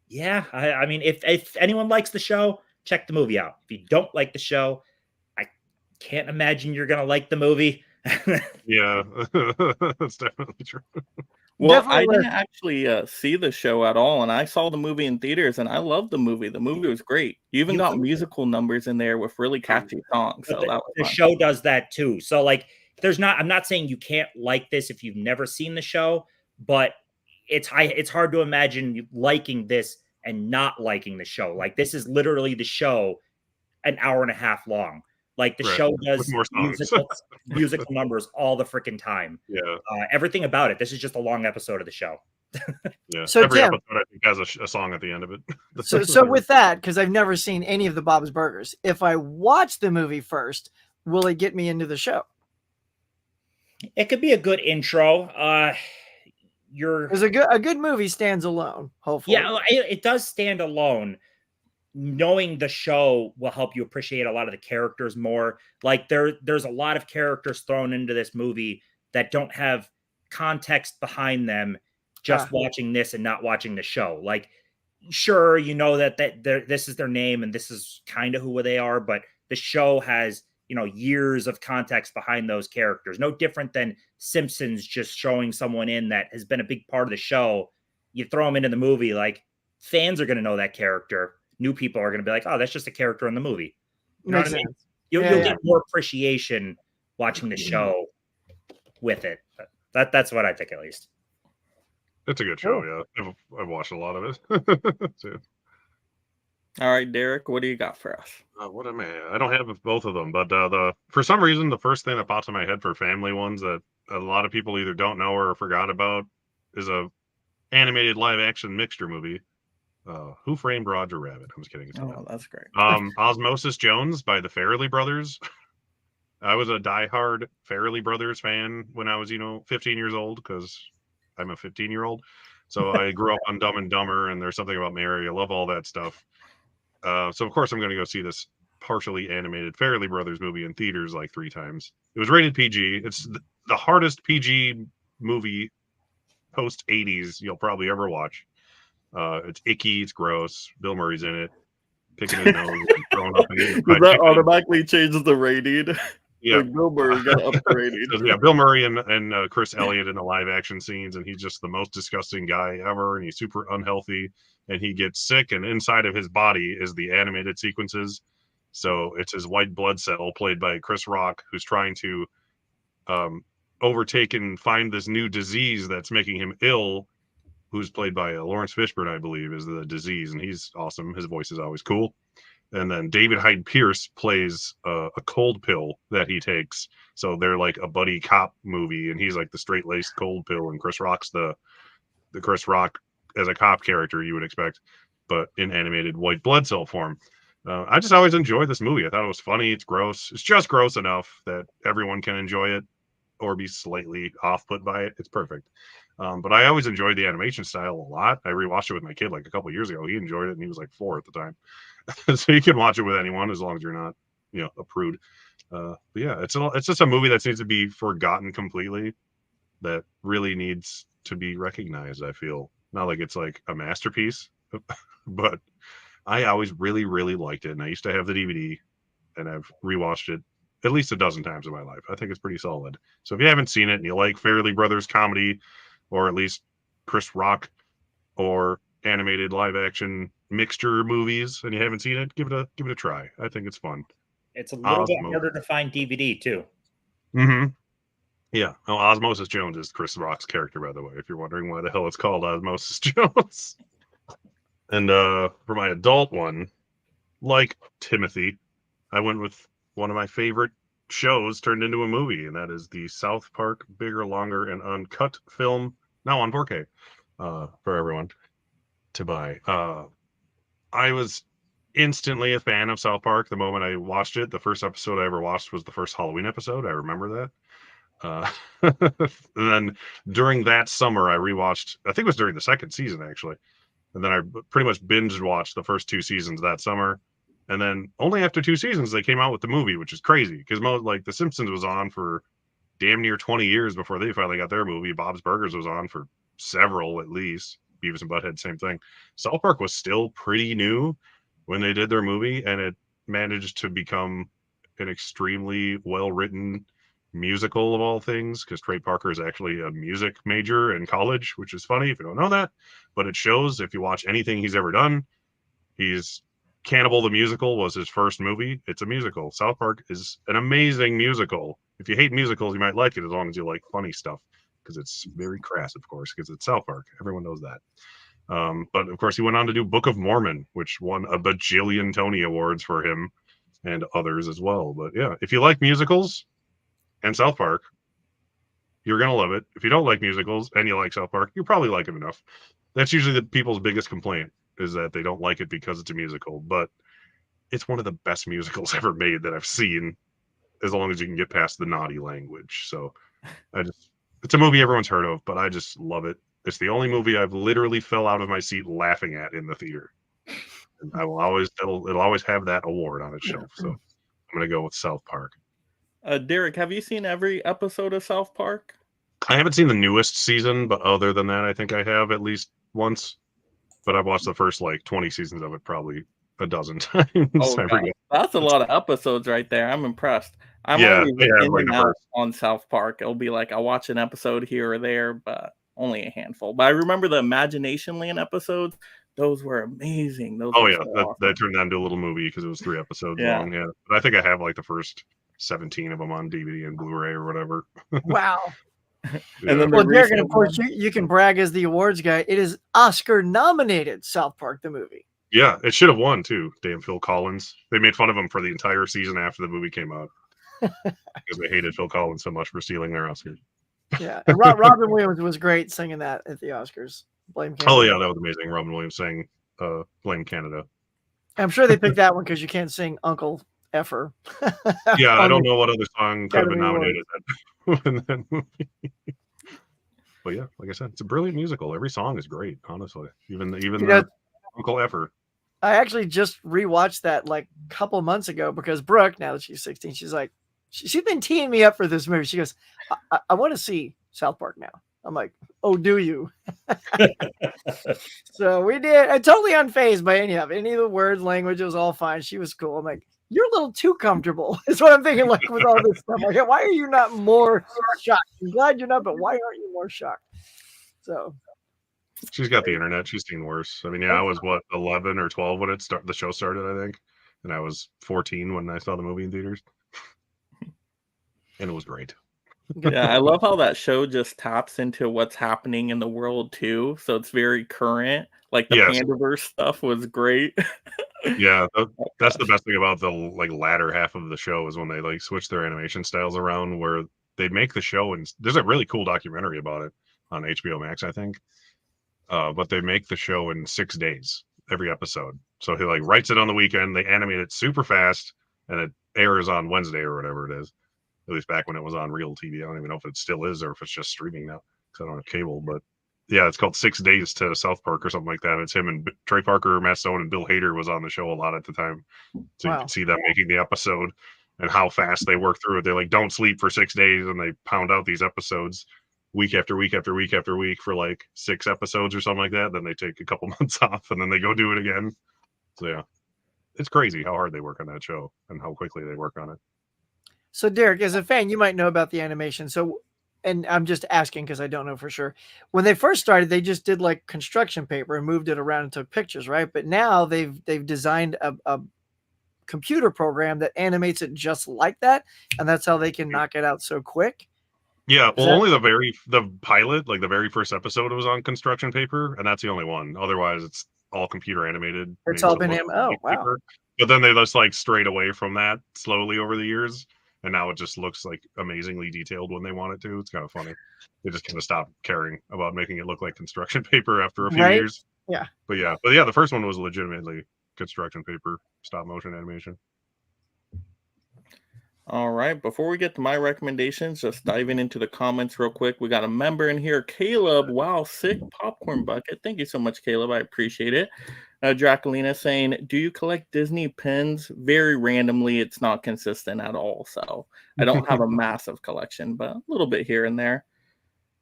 yeah, I mean, if anyone likes the show, check the movie out. If you don't like the show, I can't imagine you're going to like the movie. Yeah, that's definitely true. Well, I didn't actually see the show at all, and I saw the movie in theaters, and I loved the movie. The movie was great. You even got musical numbers in there with really catchy songs. So the show does that too. So like, I'm not saying you can't like this if you've never seen the show, but it's hard to imagine you liking this and not liking the show. Like this is literally the show an hour and a half long. Like the show does musical numbers all the freaking time. Yeah. Everything about it. This is just a long episode of the show. Yeah. So, every Tim, episode I think has a song at the end of it. so with that, because I've never seen any of the Bob's Burgers, if I watch the movie first, will it get me into the show? It could be a good intro. Because a good movie stands alone, hopefully. Yeah, it does stand alone. Knowing the show will help you appreciate a lot of the characters more. Like there's a lot of characters thrown into this movie that don't have context behind them just watching this and not watching the show. Like, sure, you know that this is their name and this is kind of who they are, but the show has, years of context behind those characters. No different than Simpsons just showing someone in that has been a big part of the show. You throw them into the movie, like, fans are going to know that character. New people are going to be like, oh, that's just a character in the movie. You know what I mean? You'll get more appreciation watching the show with it. That's what I think, at least. It's a good show, yeah. I've watched a lot of it. So. All right, Derek, what do you got for us? What am I don't have both of them, but for some reason, the first thing that pops in my head for family ones that a lot of people either don't know or forgot about is a animated live-action mixture movie. Who Framed Roger Rabbit? I'm just kidding. That's great. Osmosis Jones by the Farrelly Brothers. I was a diehard Farrelly Brothers fan when I was, 15 years old, because I'm a 15-year-old. So I grew up on Dumb and Dumber, and There's Something About Mary. I love all that stuff. So of course I'm going to go see this partially animated Farrelly Brothers movie in theaters like 3 times. It was rated PG. It's the hardest PG movie post 80s you'll probably ever watch. It's icky. It's gross. Bill Murray's in it, picking his nose, and throwing up. That automatically changes the rating. Yeah, like Bill Murray got upgraded. Yeah, Bill Murray and Chris Elliott in the live action scenes, and he's just the most disgusting guy ever, and he's super unhealthy, and he gets sick, and inside of his body is the animated sequences. So it's his white blood cell, played by Chris Rock, who's trying to overtake and find this new disease that's making him ill. Who's played by Lawrence Fishburne, I believe, is the disease, and he's awesome. His voice is always cool. And then David Hyde Pierce plays a cold pill that he takes. So they're like a buddy cop movie, and he's like the straight-laced cold pill, and Chris Rock's the Chris Rock as a cop character you would expect, but in animated white blood cell form. I just always enjoyed this movie. I thought it was funny. It's gross. It's just gross enough that everyone can enjoy it or be slightly off-put by it. It's perfect. But I always enjoyed the animation style a lot. I rewatched it with my kid like a couple years ago. He enjoyed it, and he was like 4 at the time. So you can watch it with anyone as long as you're not, a prude. But yeah, it's just a movie that needs to be forgotten completely. That really needs to be recognized. I feel not like it's like a masterpiece, but I always really, really liked it, and I used to have the DVD, and I've rewatched it at least a dozen times in my life. I think it's pretty solid. So if you haven't seen it and you like Farrelly Brothers comedy, or at least Chris Rock or animated live action mixture movies, and you haven't seen it, give it a try. I think it's fun. It's a little bit harder to find DVD too. Mm-hmm. Yeah. Oh, Osmosis Jones is Chris Rock's character, by the way, if you're wondering why the hell it's called Osmosis Jones. And for my adult one, like Timothy, I went with one of my favorite shows turned into a movie, and that is the South Park Bigger, Longer, and Uncut film, now on 4K, for everyone to buy. I was instantly a fan of South Park the moment I watched it. The first episode I ever watched was the first Halloween episode. I remember that. And then during that summer, I rewatched, I think it was during the second season, actually. And then I pretty much binge watched the first 2 seasons that summer. And then only after 2 seasons, they came out with the movie, which is crazy, because like The Simpsons was on for damn near 20 years before they finally got their movie. Bob's Burgers was on for several, at least. Beavis and Butthead, same thing. South Park was still pretty new when they did their movie, and it managed to become an extremely well-written musical of all things, because Trey Parker is actually a music major in college, which is funny if you don't know that, but it shows if you watch anything he's ever done. Cannibal the Musical was his first movie. It's a musical. South Park is an amazing musical. If you hate musicals, you might like it as long as you like funny stuff, because it's very crass, of course, because it's South Park. Everyone knows that. But of course, he went on to do Book of Mormon, which won a bajillion Tony Awards for him and others as well. But yeah, if you like musicals and South Park, you're gonna love it. If you don't like musicals and you like South Park, you probably like it enough. That's usually the people's biggest complaint, is that they don't like it because it's a musical. But it's one of the best musicals ever made that I've seen, as long as you can get past the naughty language. So it's a movie everyone's heard of, but I just love it. It's the only movie I've literally fell out of my seat laughing at in the theater. And it'll always have that award on its shelf. So I'm gonna go with South Park. Derek, have you seen every episode of South Park? I haven't seen the newest season, but other than that, I think I have at least once. But I've watched the first 20 seasons of it probably a dozen times. That's a lot of episodes right there. I'm impressed. I'm always in and out on South Park. It'll be like I watch an episode here or there, but only a handful. But I remember the Imagination Land episodes. Those were amazing. That turned that into a little movie because it was 3 episodes long. Yeah, but I think I have the first 17 of them on DVD and Blu-ray or whatever. Wow. And then Derek, and of course you can brag as the awards guy. It is Oscar nominated, South Park the movie. Yeah, it should have won too. Damn Phil Collins. They made fun of him for the entire season after the movie came out because they hated Phil Collins so much for stealing their Oscars. Yeah, and Robin Williams was great singing that at the Oscars. Blame Canada. Oh yeah, that was amazing. Robin Williams sang "Blame Canada." I'm sure they picked that one because you can't sing Uncle Effer. Yeah, I don't know what other song could have been nominated in that movie. But yeah, like I said, it's a brilliant musical. Every song is great, honestly. Even Uncle Effer. I actually just rewatched that a couple months ago because Brooke, now that she's 16, she's like, she's been teeing me up for this movie. She goes, I want to see South Park now. I'm like, oh, do you? So we did. I'm totally unfazed by any of the words, language. It was all fine. She was cool. I'm like, you're a little too comfortable. Is what I'm thinking. With all this stuff, like, why are you not more shocked? I'm glad you're not, but why aren't you more shocked? So she's got the internet. She's seen worse. I mean, I was 11 or 12 when the show started, I think, and I was 14 when I saw the movie in theaters, and it was great. Yeah, I love how that show just taps into what's happening in the world too. So it's very current. Like the Pandaverse stuff was great. Yeah, that's the best thing about the latter half of the show is when they switch their animation styles around, where they make the show, and there's a really cool documentary about it on HBO Max, I think. But they make the show in 6 days, every episode. So he writes it on the weekend, they animate it super fast, and it airs on Wednesday or whatever it is. At least back when it was on real TV. I don't even know if it still is or if it's just streaming now because I don't have cable. But yeah, it's called 6 Days to South Park or something like that. It's him and Trey Parker, Matt Stone, and Bill Hader was on the show a lot at the time. So you can see them making the episode and how fast they work through it. They're like, don't sleep for 6 days, and they pound out these episodes week after week after week after week for 6 episodes or something like that. Then they take a couple months off and then they go do it again. So yeah, it's crazy how hard they work on that show and how quickly they work on it. So Derek, as a fan, you might know about the animation. So, and I'm just asking because I don't know for sure. When they first started, they just did construction paper and moved it around and took pictures, right? But now they've designed a computer program that animates it just like that, and that's how they can knock it out so quick. Yeah, well, only the pilot, the very first episode was on construction paper, and that's the only one. Otherwise, it's all computer animated. It's all been wow. But then they just strayed away from that slowly over the years. And now it just looks amazingly detailed when they want it to. It's kind of funny. They just kind of stopped caring about making it look like construction paper after a few years. Yeah. But yeah, the first one was legitimately construction paper, stop motion animation. All right. Before we get to my recommendations, just diving into the comments real quick. We got a member in here, Caleb. Wow, sick popcorn bucket. Thank you so much, Caleb. I appreciate it. Draculina saying, do you collect Disney pins? Very randomly. It's not consistent at all. So I don't have a massive collection, but a little bit here and there.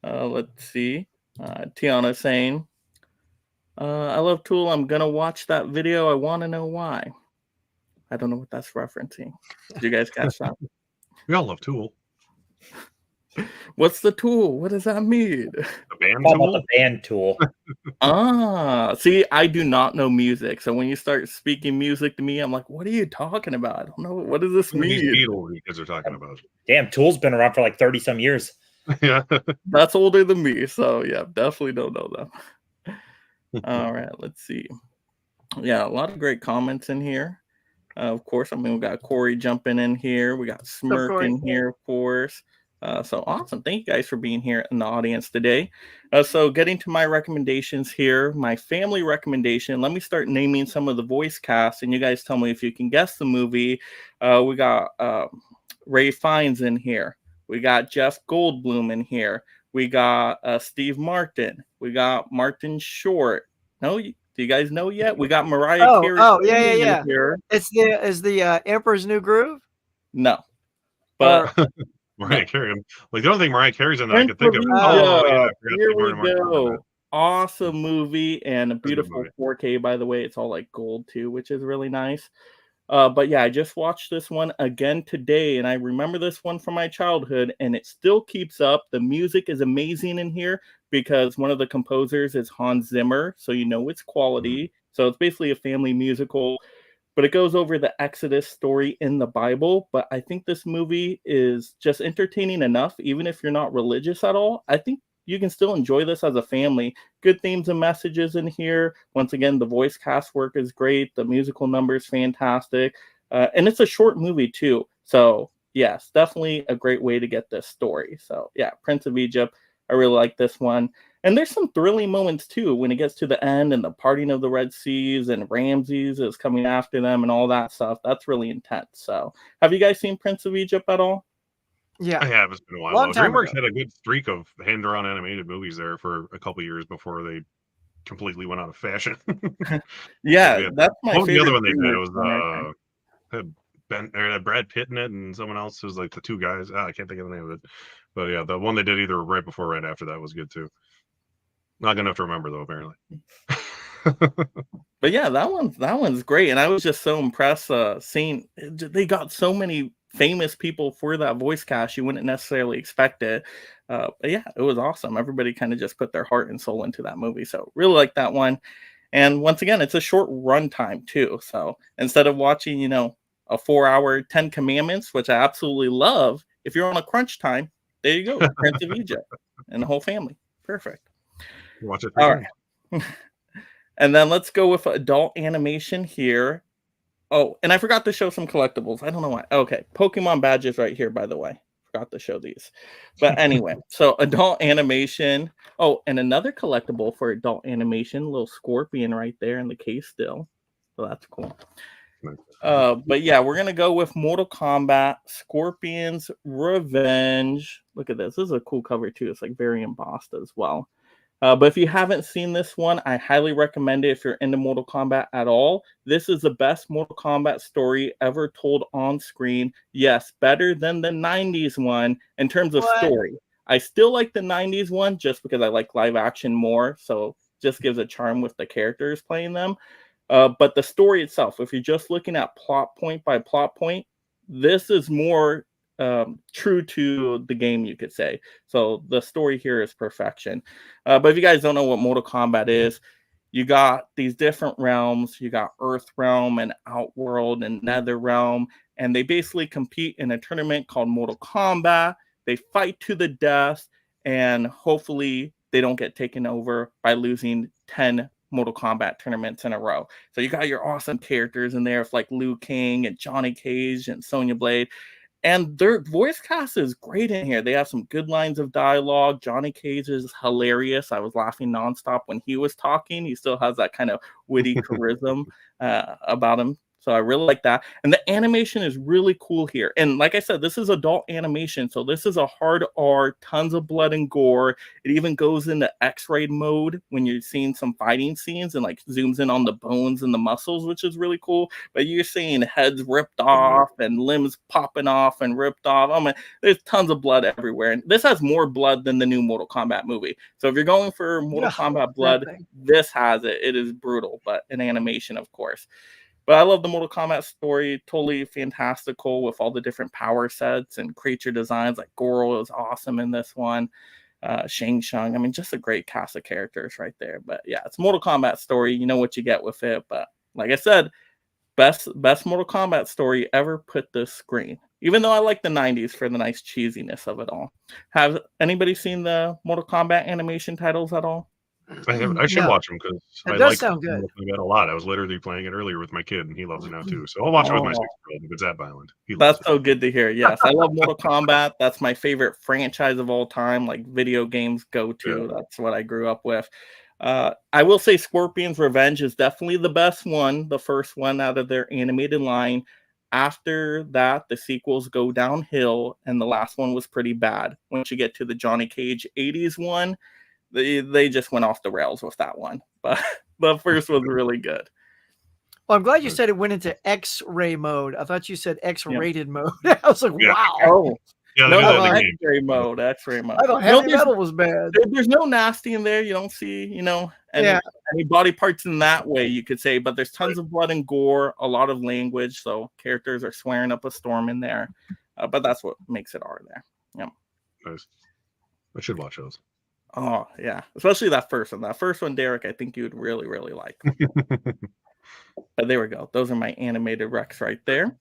Let's see. Tiana saying, I love Tool. I'm going to watch that video. I want to know why. I don't know what that's referencing. Did you guys catch that? We all love Tool. What's the Tool? What does that mean? The band Tool? The band Tool. See, I do not know music. So when you start speaking music to me, I'm like, what are you talking about? I don't know. What does this mean? These Beatles you guys are talking about. Damn, Tool's been around for 30 some years. Yeah. That's older than me. So yeah, definitely don't know them. All right, let's see. Yeah, a lot of great comments in here. Of course, we got Corey jumping in here. We got Smirk in here, of course. So awesome. Thank you guys for being here in the audience today. So getting to my recommendations here, my family recommendation, let me start naming some of the voice casts and you guys tell me if you can guess the movie. We got Ray Fiennes in here. We got Jeff Goldblum in here. We got Steve Martin. We got Martin Short. No, do you guys know yet? We got Mariah Carey. Oh, yeah. Here. Is the Emperor's New Groove? No, but Mariah Carey. Like the only thing Mariah Carey's in that I could Prince think of. of Oh, Egypt. yeah, I forgot Here that we Martin Martin was in that. go. Awesome movie and a a good beautiful movie. 4K, by the way. It's all like gold too, which is really nice. But yeah, I just watched this one again today, and I remember this one from my childhood, and it still keeps up. The music is amazing in here because one of the composers is Hans Zimmer, so you know it's quality. So it's basically a family musical, but it goes over the Exodus story in the Bible. But I think this movie is just entertaining enough, even if you're not religious at all. I think you can still enjoy this as a family. Good themes and messages in here. Once again, the voice cast work is great. The musical number is fantastic. And it's a short movie too. So yes, definitely a great way to get this story. So yeah, Prince of Egypt. I really like this one. And there's some thrilling moments too when it gets to the end and the parting of the Red Seas and Ramses is coming after them and all that stuff. That's really intense. So have you guys seen Prince of Egypt at all? Yeah. I have. It's been a while. Long time DreamWorks ago. had a good streak of hand-drawn animated movies there for a couple years before they completely went out of fashion. Yeah, that's my What was the favorite other one they did? It DreamWorks one, I think. had Brad Pitt in it and someone else who was like the two guys. I can't think of the name of it. But yeah, the one they did either right before or right after that was good too. Not good enough to remember though, apparently. But yeah, that one's great, and I was just so impressed seeing they got so many famous people for that voice cast. You wouldn't necessarily expect it, but yeah, it was awesome. Everybody kind of just put their heart and soul into that movie, so really like that one. And once again, it's a short runtime too. So instead of watching, a 4-hour 10 Commandments, which I absolutely love, if you're on a crunch time, there you go, Prince of Egypt, and the whole family, perfect. Watch it. All right. And then let's go with adult animation here. Oh, and I forgot to show some collectibles. I don't know why. Okay, Pokemon badges right here, by the way. Forgot to show these. But anyway, so adult animation. Oh, and another collectible for adult animation, little scorpion right there in the case still. So that's cool. But yeah, we're going to go with Mortal Kombat, Scorpion's Revenge. Look at this. This is a cool cover too. It's like very embossed as well. But if you haven't seen this one, I highly recommend it if you're into Mortal Kombat at all. This is the best Mortal Kombat story ever told on screen. Yes, better than the 90s one in terms of story. I still like the 90s one just because I like live action more. So just gives a charm with the characters playing them. But the story itself, if you're just looking at plot point by plot point, this is more true to the game, you could say. So the story here is perfection. But if you guys don't know what Mortal Kombat is, you got these different realms. You got Earth Realm and Outworld and Nether Realm, and they basically compete in a tournament called Mortal Kombat. They fight to the death, and hopefully they don't get taken over by losing 10 Mortal Kombat tournaments in a row. So you got your awesome characters in there, like Liu Kang and Johnny Cage and Sonya Blade. And their voice cast is great in here. They have some good lines of dialogue. Johnny Cage is hilarious. I was laughing nonstop when he was talking. He still has that kind of witty charisma about him. So I really like that. And the animation is really cool here. And like I said, this is adult animation. So this is a hard R, tons of blood and gore. It even goes into X-ray mode when you're seeing some fighting scenes and like zooms in on the bones and the muscles, which is really cool. But you're seeing heads ripped off and limbs popping off and ripped off. I mean, there's tons of blood everywhere. And this has more blood than the new Mortal Kombat movie. So if you're going for Mortal Kombat blood, this has it. It is brutal, but in animation, of course. But I love the Mortal Kombat story. Totally fantastical with all the different power sets and creature designs. Like Goro is awesome in this one. Shang Tsung. I mean, just a great cast of characters right there. But yeah, it's Mortal Kombat story. You know what you get with it. But like I said, best Mortal Kombat story ever put this screen. Even though I like the 90s for the nice cheesiness of it all. Have anybody seen the Mortal Kombat animation titles at all? I should No, watch them because it I does like sound good. that a lot. I was literally playing it earlier with my kid, and he loves it now too. So I'll watch it with my Oh, 6-year-old if it's that violent. He loves that's it. so good to hear. Yes, I love Mortal Kombat. That's my favorite franchise of all time. Like video games go to. That's what I grew up with. I will say Scorpion's Revenge is definitely the best one, the first one out of their animated line. After that, the sequels go downhill, and the last one was pretty bad. Once you get to the Johnny Cage 80s one, they just went off the rails with that one. But the first was really good. Well, I'm glad you said it went into X-ray mode. I thought you said X-rated mode. I was like, wow. Oh, Yeah, no, they do that in the X-ray mode. X-ray mode. I thought No, heavy metal was bad. there's no nasty in there. You don't see, any body parts in that way, you could say. But there's tons of blood and gore, a lot of language. So characters are swearing up a storm in there. But that's what makes it R there. Yeah. Nice. I should watch those. Oh, yeah. Especially that first one. That first one, Derek, I think you would really, really like. But there we go. Those are my animated recs right there.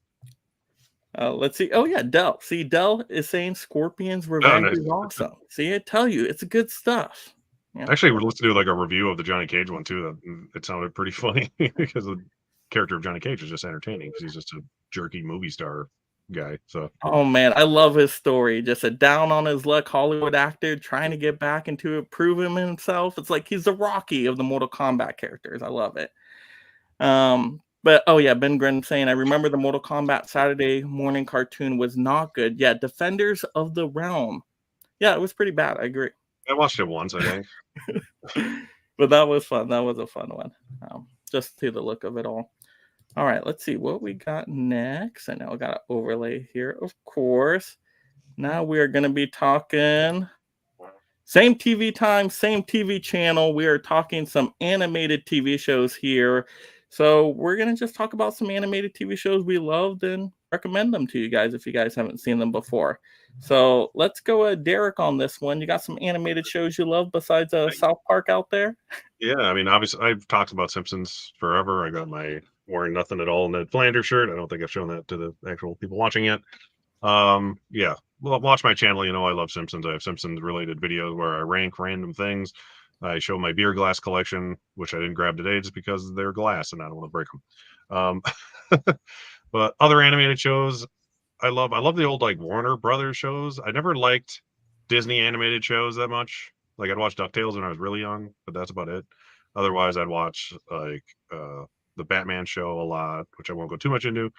Let's see. Oh, yeah, Dell. See, Dell is saying Scorpion's Revenge is awesome. See, I tell you, it's good stuff. Yeah. Actually, let's do like a review of the Johnny Cage one too. It sounded pretty funny because the character of Johnny Cage is just entertaining because he's just a jerky movie star guy. So, oh man, I love his story. Just a down on his luck Hollywood actor trying to get back into it, prove himself. It's like he's the Rocky of the Mortal Kombat characters. I love it. But oh yeah, Ben Grin saying I remember the Mortal Kombat Saturday morning cartoon was not good. Yeah, Defenders of the Realm. Yeah, it was pretty bad. I agree. I watched it once, I think. But that was fun. That was a fun one. Just to the look of it all. All right, let's see what we got next. I know I got an overlay here, of course. Now we are going to be talking same TV time, same TV channel. We are talking some animated TV shows here. So we're going to just talk about some animated TV shows we loved and recommend them to you guys if you guys haven't seen them before. So let's go Derek on this one. You got some animated shows you love besides South Park out there? Yeah, I mean, obviously, I've talked about Simpsons forever. I got my wearing nothing at all Ned Flanders shirt. I don't think I've shown that to the actual people watching yet. Yeah, well, watch my channel. You know, I love Simpsons. I have Simpsons related videos where I rank random things. I show my beer glass collection, which I didn't grab today just because they're glass and I don't want to break them. But other animated shows, I love the old like Warner Brothers shows. I never liked Disney animated shows that much. Like I'd watch DuckTales when I was really young, but that's about it. Otherwise, I'd watch like the Batman show a lot, which I won't go too much into.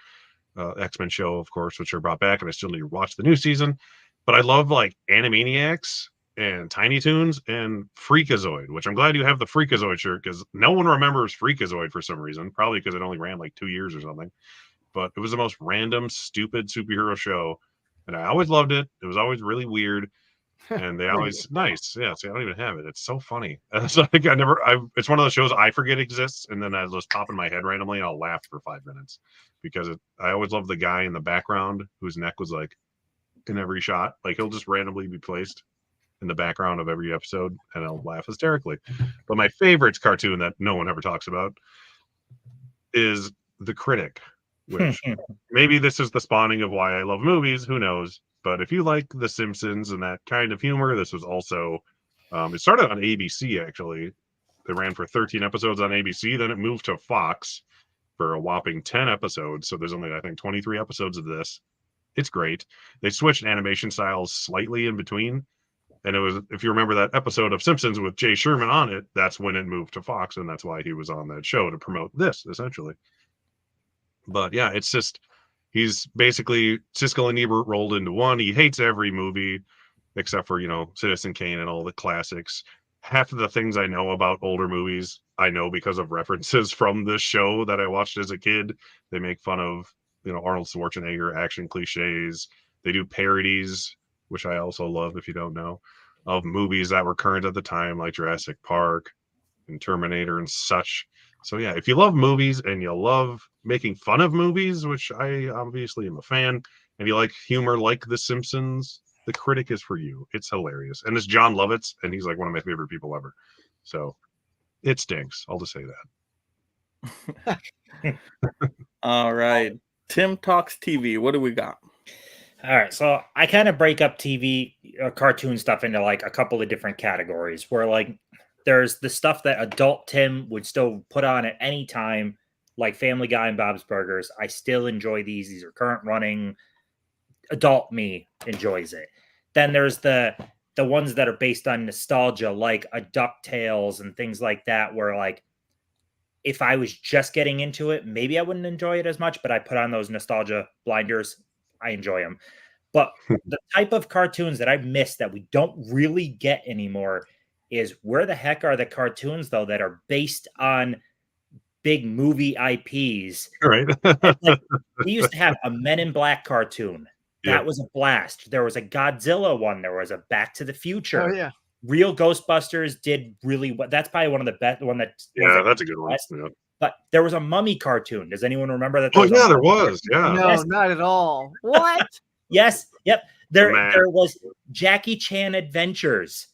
X-Men show, of course, which are brought back, and I still need to watch the new season. But I love like Animaniacs and Tiny Toons and Freakazoid, which I'm glad you have the Freakazoid shirt because no one remembers Freakazoid for some reason, probably because it only ran like 2 years or something. But it was the most random, stupid superhero show, and I always loved it. It was always really weird, and they always nice. Yeah, see, I don't even have it. It's so funny. It's like it's one of those shows I forget exists, and then I just pop in my head randomly, and I'll laugh for 5 minutes because I always love the guy in the background whose neck was like in every shot. Like he'll just randomly be placed in the background of every episode, and I'll laugh hysterically. But my favorite cartoon that no one ever talks about is The Critic, which maybe this is the spawning of why I love movies. Who knows? But if you like The Simpsons and that kind of humor, this was also it started on ABC actually. It ran for 13 episodes on ABC, then it moved to Fox for a whopping 10 episodes. So there's only I think 23 episodes of this. It's great. They switched animation styles slightly in between. And it was, if you remember that episode of Simpsons with Jay Sherman on it, that's when it moved to Fox, and that's why he was on that show to promote this, essentially. But yeah, it's just, he's basically Siskel and Ebert rolled into one. He hates every movie except for, Citizen Kane and all the classics. Half of the things I know about older movies, I know because of references from this show that I watched as a kid. They make fun of, Arnold Schwarzenegger action cliches. They do parodies, which I also love, if you don't know, of movies that were current at the time, like Jurassic Park and Terminator and such. So yeah, if you love movies and you love making fun of movies, which I obviously am a fan, and you like humor like The Simpsons, The Critic is for you. It's hilarious. And it's John Lovitz, and he's like one of my favorite people ever. So it stinks. I'll just say that. All right. Tim Talks TV. What do we got? All right, so I kind of break up TV cartoon stuff into like a couple of different categories where like there's the stuff that adult Tim would still put on at any time, like Family Guy and Bob's Burgers. I still enjoy these. These are current running. Adult me enjoys it. Then there's the ones that are based on nostalgia, like a DuckTales and things like that, where like if I was just getting into it, maybe I wouldn't enjoy it as much, but I put on those nostalgia blinders. I enjoy them. But the type of cartoons that I miss that we don't really get anymore is where the heck are the cartoons, though, that are based on big movie IPs? Right. Like, we used to have a Men in Black cartoon. That was a blast. There was a Godzilla one. There was a Back to the Future. Oh, yeah. Real Ghostbusters did really well. That's probably one of the best one that. Yeah, that's a good one. Yeah. But there was a Mummy cartoon. Does anyone remember that? Oh yeah, there was. Yeah. No, not at all. What? Yes. Yep. There was Jackie Chan Adventures.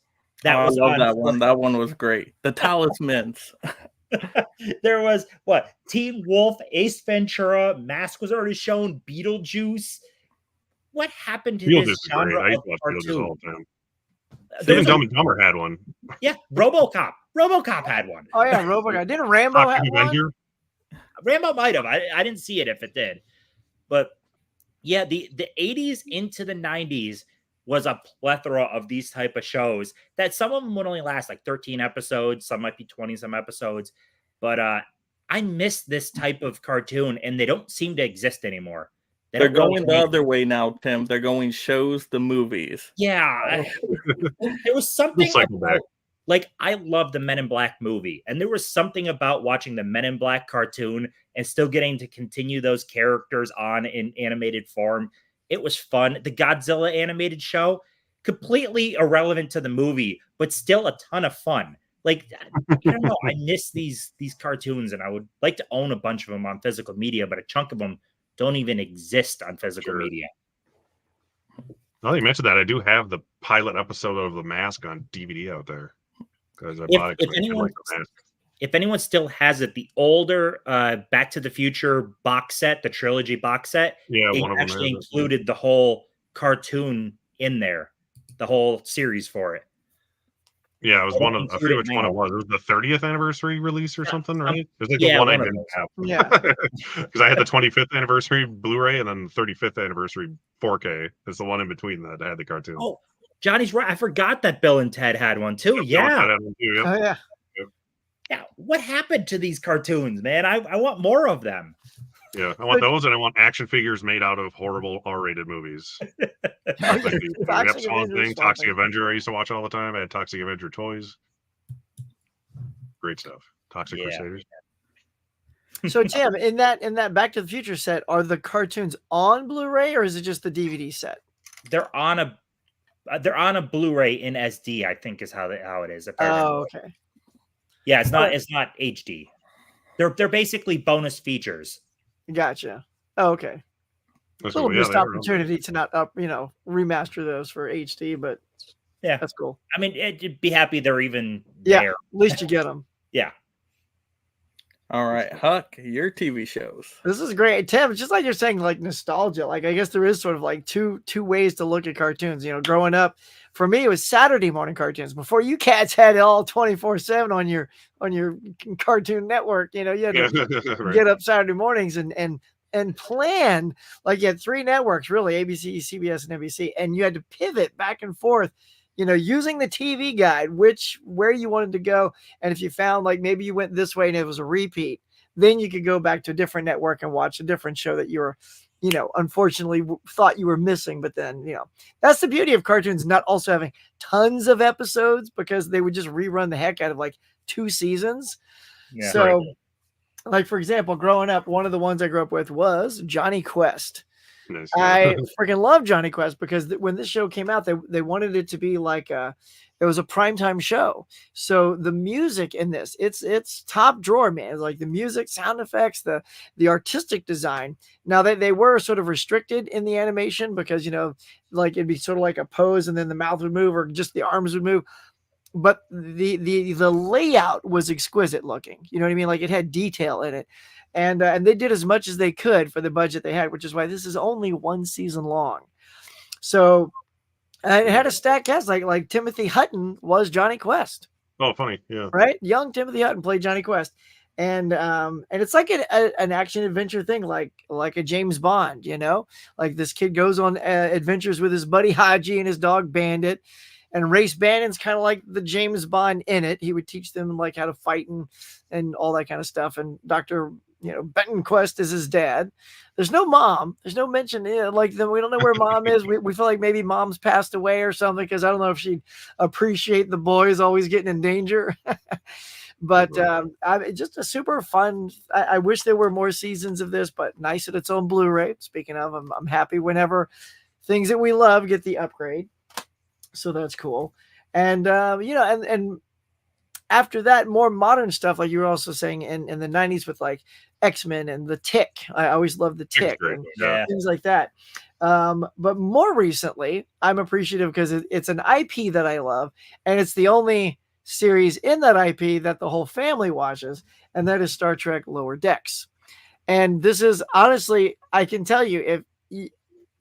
That was I love that one. That one was great. The Talismans. There was what? Teen Wolf, Ace Ventura, Mask was already shown, Beetlejuice. What happened to this genre of cartoon? All the time. Even Dumb and Dumber had one. Yeah, RoboCop. RoboCop had one. Oh yeah, RoboCop. Didn't Rambo have one? Rambo might have. I didn't see it if it did. But yeah, the 80s into the 90s was a plethora of these type of shows that some of them would only last like 13 episodes. Some might be 20 some episodes. But I miss this type of cartoon, and they don't seem to exist anymore. They're going the other way now, Tim. They're going shows the movies. Yeah. There was something about, like, I love the Men in Black movie, and there was something about watching the Men in Black cartoon and still getting to continue those characters on in animated form. It was fun. The Godzilla animated show, completely irrelevant to the movie, but still a ton of fun. Like, I don't know. I miss these cartoons, and I would like to own a bunch of them on physical media, but a chunk of them don't even exist on physical media. Now that you mentioned that, I do have the pilot episode of The Mask on DVD out there because I bought it. If anyone still has it, the older Back to the Future box set, the trilogy box set, one of them actually included the whole cartoon in there, the whole series for it. Yeah, it was one of, I forget which one it was. It was the 30th anniversary release or something, right? It was like the one I didn't have. Yeah. Because I had the 25th anniversary Blu-ray and then the 35th anniversary 4K. It's the one in between that had the cartoon. Oh, Johnny's right. I forgot that Bill and Ted had one too. Yeah. Oh, yeah. Yeah. What happened to these cartoons, man? I want more of them. Yeah, I want those, and I want action figures made out of horrible R-rated movies. Like the Toxic Avenger I used to watch all the time. I had Toxic Avenger toys. Great stuff. Toxic Crusaders. So Tim, in that Back to the Future set, are the cartoons on Blu-ray or is it just the DVD set? They're on a Blu-ray in SD, I think is how it is. Oh, okay. Yeah, it's not HD. They're basically bonus features. Gotcha. Oh, okay. A little missed opportunity to not remaster those for HD, but yeah, that's cool. I mean, you'd be happy they're even there. At least you get them. Yeah. All right, Huck, your TV shows. This is great, Tim. It's just like you're saying, like nostalgia. Like I guess there is sort of like two ways to look at cartoons. Growing up, for me, it was Saturday morning cartoons. Before you cats had it all 24/7 on your Cartoon Network. You had to Right. get up Saturday mornings and plan. Like you had three networks, really, ABC, CBS, and NBC, and you had to pivot back and forth. Using the TV guide, where you wanted to go. And if you found like maybe you went this way and it was a repeat, then you could go back to a different network and watch a different show that you were, unfortunately thought you were missing. But then, that's the beauty of cartoons, not also having tons of episodes because they would just rerun the heck out of like 2 seasons. Yeah. So like, for example, growing up, one of the ones I grew up with was Johnny Quest. Nice. I freaking love Johnny Quest because when this show came out, they wanted it to be like it was a primetime show. So the music in this, it's top drawer, man. It's like the music, sound effects, the artistic design. Now they were sort of restricted in the animation because like it'd be sort of like a pose and then the mouth would move or just the arms would move. But the layout was exquisite looking. You know what I mean? Like it had detail in it. And they did as much as they could for the budget they had, which is why this is only 1 season long. So it had a stacked cast, like Timothy Hutton was Johnny Quest. Oh, funny. Yeah. Right? Young Timothy Hutton played Johnny Quest. And it's like an action adventure thing, like a James Bond, like this kid goes on adventures with his buddy Haji and his dog Bandit, and Race Bannon's kind of like the James Bond in it. He would teach them like how to fight and all that kind of stuff. And Dr. Benton Quest is his dad. There's no mom. There's no mention. We don't know where mom is. We feel like maybe mom's passed away or something, because I don't know if she'd appreciate the boys always getting in danger. But just a super fun. I wish there were more seasons of this, but nice that it's on Blu-ray. Speaking of, I'm happy whenever things that we love get the upgrade. So that's cool. And and after that, more modern stuff, like you were also saying in the 90s with like X-Men and The Tick. I always loved The Tick and things like that. But more recently, I'm appreciative because it's an IP that I love, and it's the only series in that IP that the whole family watches, and that is Star Trek Lower Decks. And this is honestly, I can tell you, if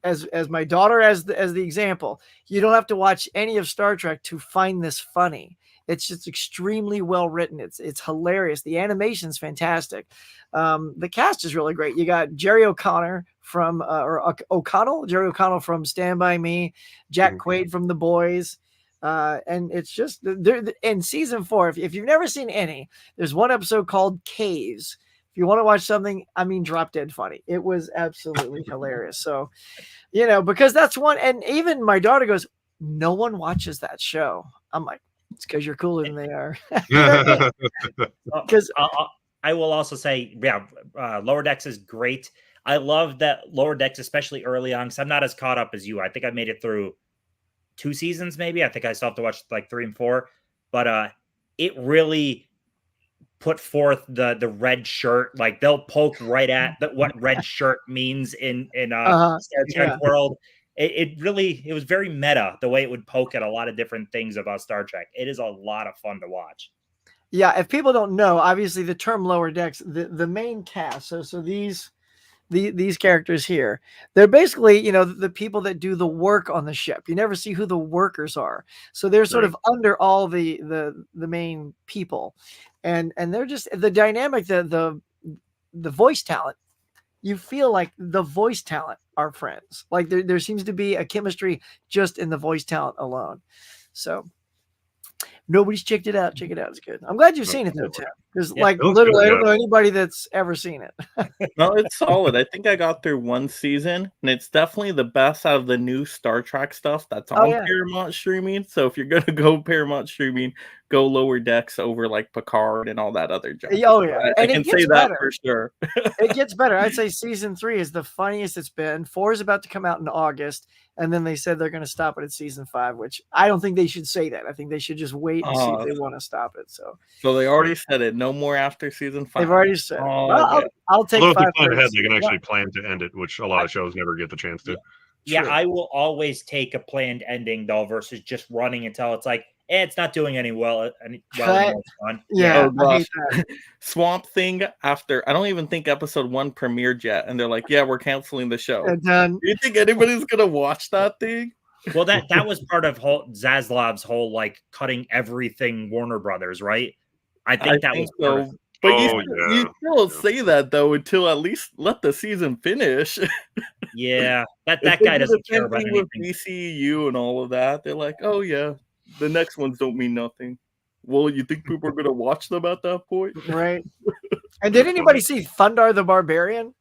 as my daughter as the example, you don't have to watch any of Star Trek to find this funny. It's just extremely well written. It's hilarious. The animation's fantastic. The cast is really great. You got Jerry O'Connell from Jerry O'Connell from Stand By Me, Jack Quaid from The Boys. And it's just in season 4. If you've never seen any, there's one episode called Caves. If you want to watch something, drop dead funny. It was absolutely hilarious. So, because that's one, and even my daughter goes, no one watches that show. I'm like, it's because you're cooler than they are. Because I will also say, Lower Decks is great. I love that Lower Decks, especially early on, because I'm not as caught up as you. I think I made it through 2 seasons, maybe. I think I still have to watch like 3 and 4, but it really put forth the red shirt. Like they'll poke right at what red shirt means in Star Trek world. It was very meta the way it would poke at a lot of different things about Star Trek. It is a lot of fun to watch. Yeah, if people don't know, obviously the term Lower Decks, the main cast. So these characters here, they're basically, the people that do the work on the ship. You never see who the workers are. So they're sort of under all the main people. And they're just the dynamic, the voice talent. You feel like the voice talent are friends. Like there seems to be a chemistry just in the voice talent alone. So nobody's checked it out. Check it out. It's good. I'm glad you've seen it though, Tim. Because literally, I don't know anybody that's ever seen it. No, it's solid. I think I got through 1 season, and it's definitely the best out of the new Star Trek stuff that's on Paramount streaming. So if you're gonna go Paramount streaming, go Lower Decks over like Picard and all that other junk. Oh yeah, I can say that for sure. It gets better. I'd say season 3 is the funniest it's been. 4 is about to come out in August, and then they said they're going to stop it at season 5, which I don't think they should say that. I think they should just wait and see if they want to stop it. So they already said it. No more after season 5. They've already said. I'll take 5 ahead. They can actually plan to end it, which a lot of shows never get the chance to. Yeah, I will always take a planned ending though versus just running until it's like, it's not doing any well anymore. Yeah, Swamp Thing after I don't even think episode 1 premiered yet, and they're like, "Yeah, we're canceling the show." Do you think anybody's gonna watch that thing? Well, that was part of Zaslav's whole like cutting everything Warner Brothers, right? I think that was so. But you still say that though until at least let the season finish. Yeah, that guy doesn't care about anything. With DCU and all of that, they're like, "Oh yeah, the next ones don't mean nothing." Well, you think people are gonna watch them at that point, right? And did anybody see Thundar the Barbarian?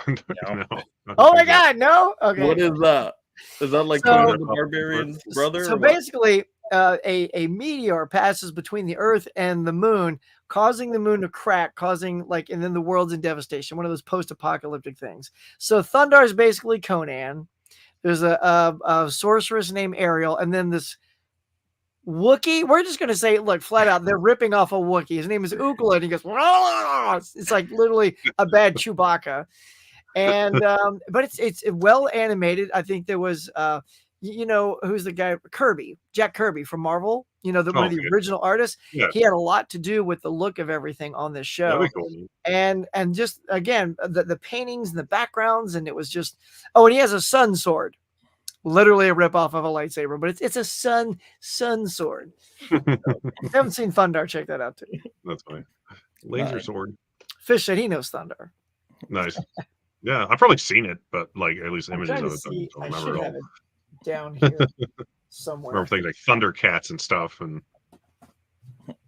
No. Oh my God, no. Okay, what is that? Is that like Thundar the Barbarian's brother? So basically, a meteor passes between the Earth and the Moon, causing the Moon to crack, and then the world's in devastation. One of those post-apocalyptic things. So Thundar is basically Conan. There's a sorceress named Ariel, and then this Wookiee. We're just gonna say, look, flat out, they're ripping off a Wookiee. His name is Ukla, and he goes, "Rah!" It's like literally a bad Chewbacca. And but it's well animated. I think there was who's the guy? Jack Kirby from Marvel. One of the original artists. Yeah. He had a lot to do with the look of everything on this show. Cool. And just again the paintings and the backgrounds, and it was just and he has a sun sword. literally a rip off of a lightsaber, but it's a sun sword. So, if you haven't seen Thundar, check that out too. That's funny. Laser sword. Fish said he knows Thundar. Nice. Yeah, I've probably seen it, but like at least images of it. I Don't should remember have it it down here all. somewhere. Remember things like Thundercats and stuff and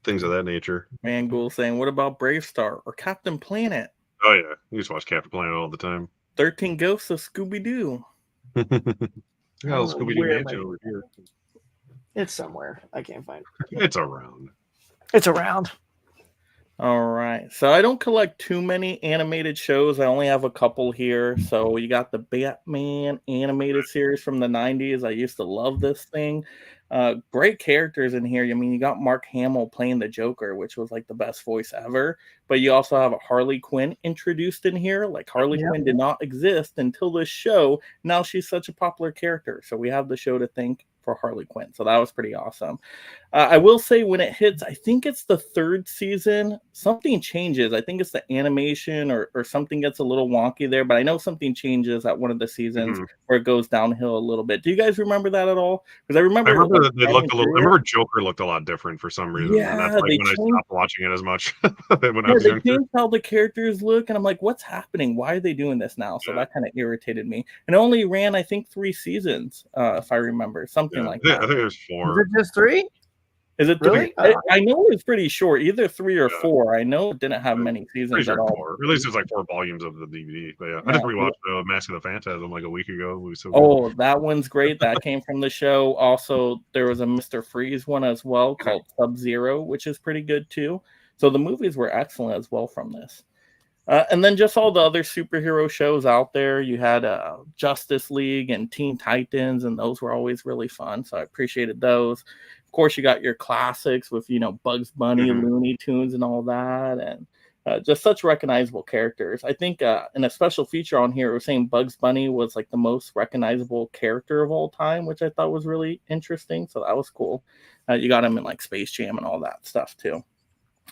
things of that nature. Mangul saying, what about Brave Star or Captain Planet? Oh yeah, you used to watch Captain Planet all the time. 13 Ghosts of Scooby-Doo. Yeah, Scooby-Doo Mansion over here. It's somewhere. I can't find it. It's around. It's around. All right. So I don't collect too many animated shows. I only have a couple here. So you got the Batman animated series from the 90s. I used to love this thing. Great characters in here. I mean, you got Mark Hamill playing the Joker, which was like the best voice ever. But you also have a Harley Quinn introduced in here. Like Harley Quinn did not exist until this show. Now she's such a popular character. So we have the show to thank for Harley Quinn. So that was pretty awesome. I will say when it hits, I think it's the 3rd season, something changes. I think it's the animation or something gets a little wonky there, but I know something changes at one of the seasons where it goes downhill a little bit. Do you guys remember that at all? Because I remember that they looked a little. I remember Joker looked a lot different for some reason. Yeah, and that's like when I stopped watching it as much. When I was they younger. changed how the characters look, and I'm like, what's happening? Why are they doing this now? So that kind of irritated me. And it only ran, I think, 3 seasons, if I remember, something like that. I think there's 4. Is it just 3? Is it 3? Really? I know it's pretty short, either 3 or 4. I know it didn't have many seasons at all. 4. At least it's like 4 volumes of the DVD. But yeah, I just rewatched Mask of the Phantasm like a week ago. It was so good. That one's great. That came from the show. Also, there was a Mr. Freeze one as well called Sub-Zero, which is pretty good too. So the movies were excellent as well from this. And then just all the other superhero shows out there. You had Justice League and Teen Titans, and those were always really fun. So I appreciated those. Of course, you got your classics with, Bugs Bunny, Looney Tunes, and all that. And just such recognizable characters. I think in a special feature on here, it was saying Bugs Bunny was like the most recognizable character of all time, which I thought was really interesting. So that was cool. You got him in like Space Jam and all that stuff too.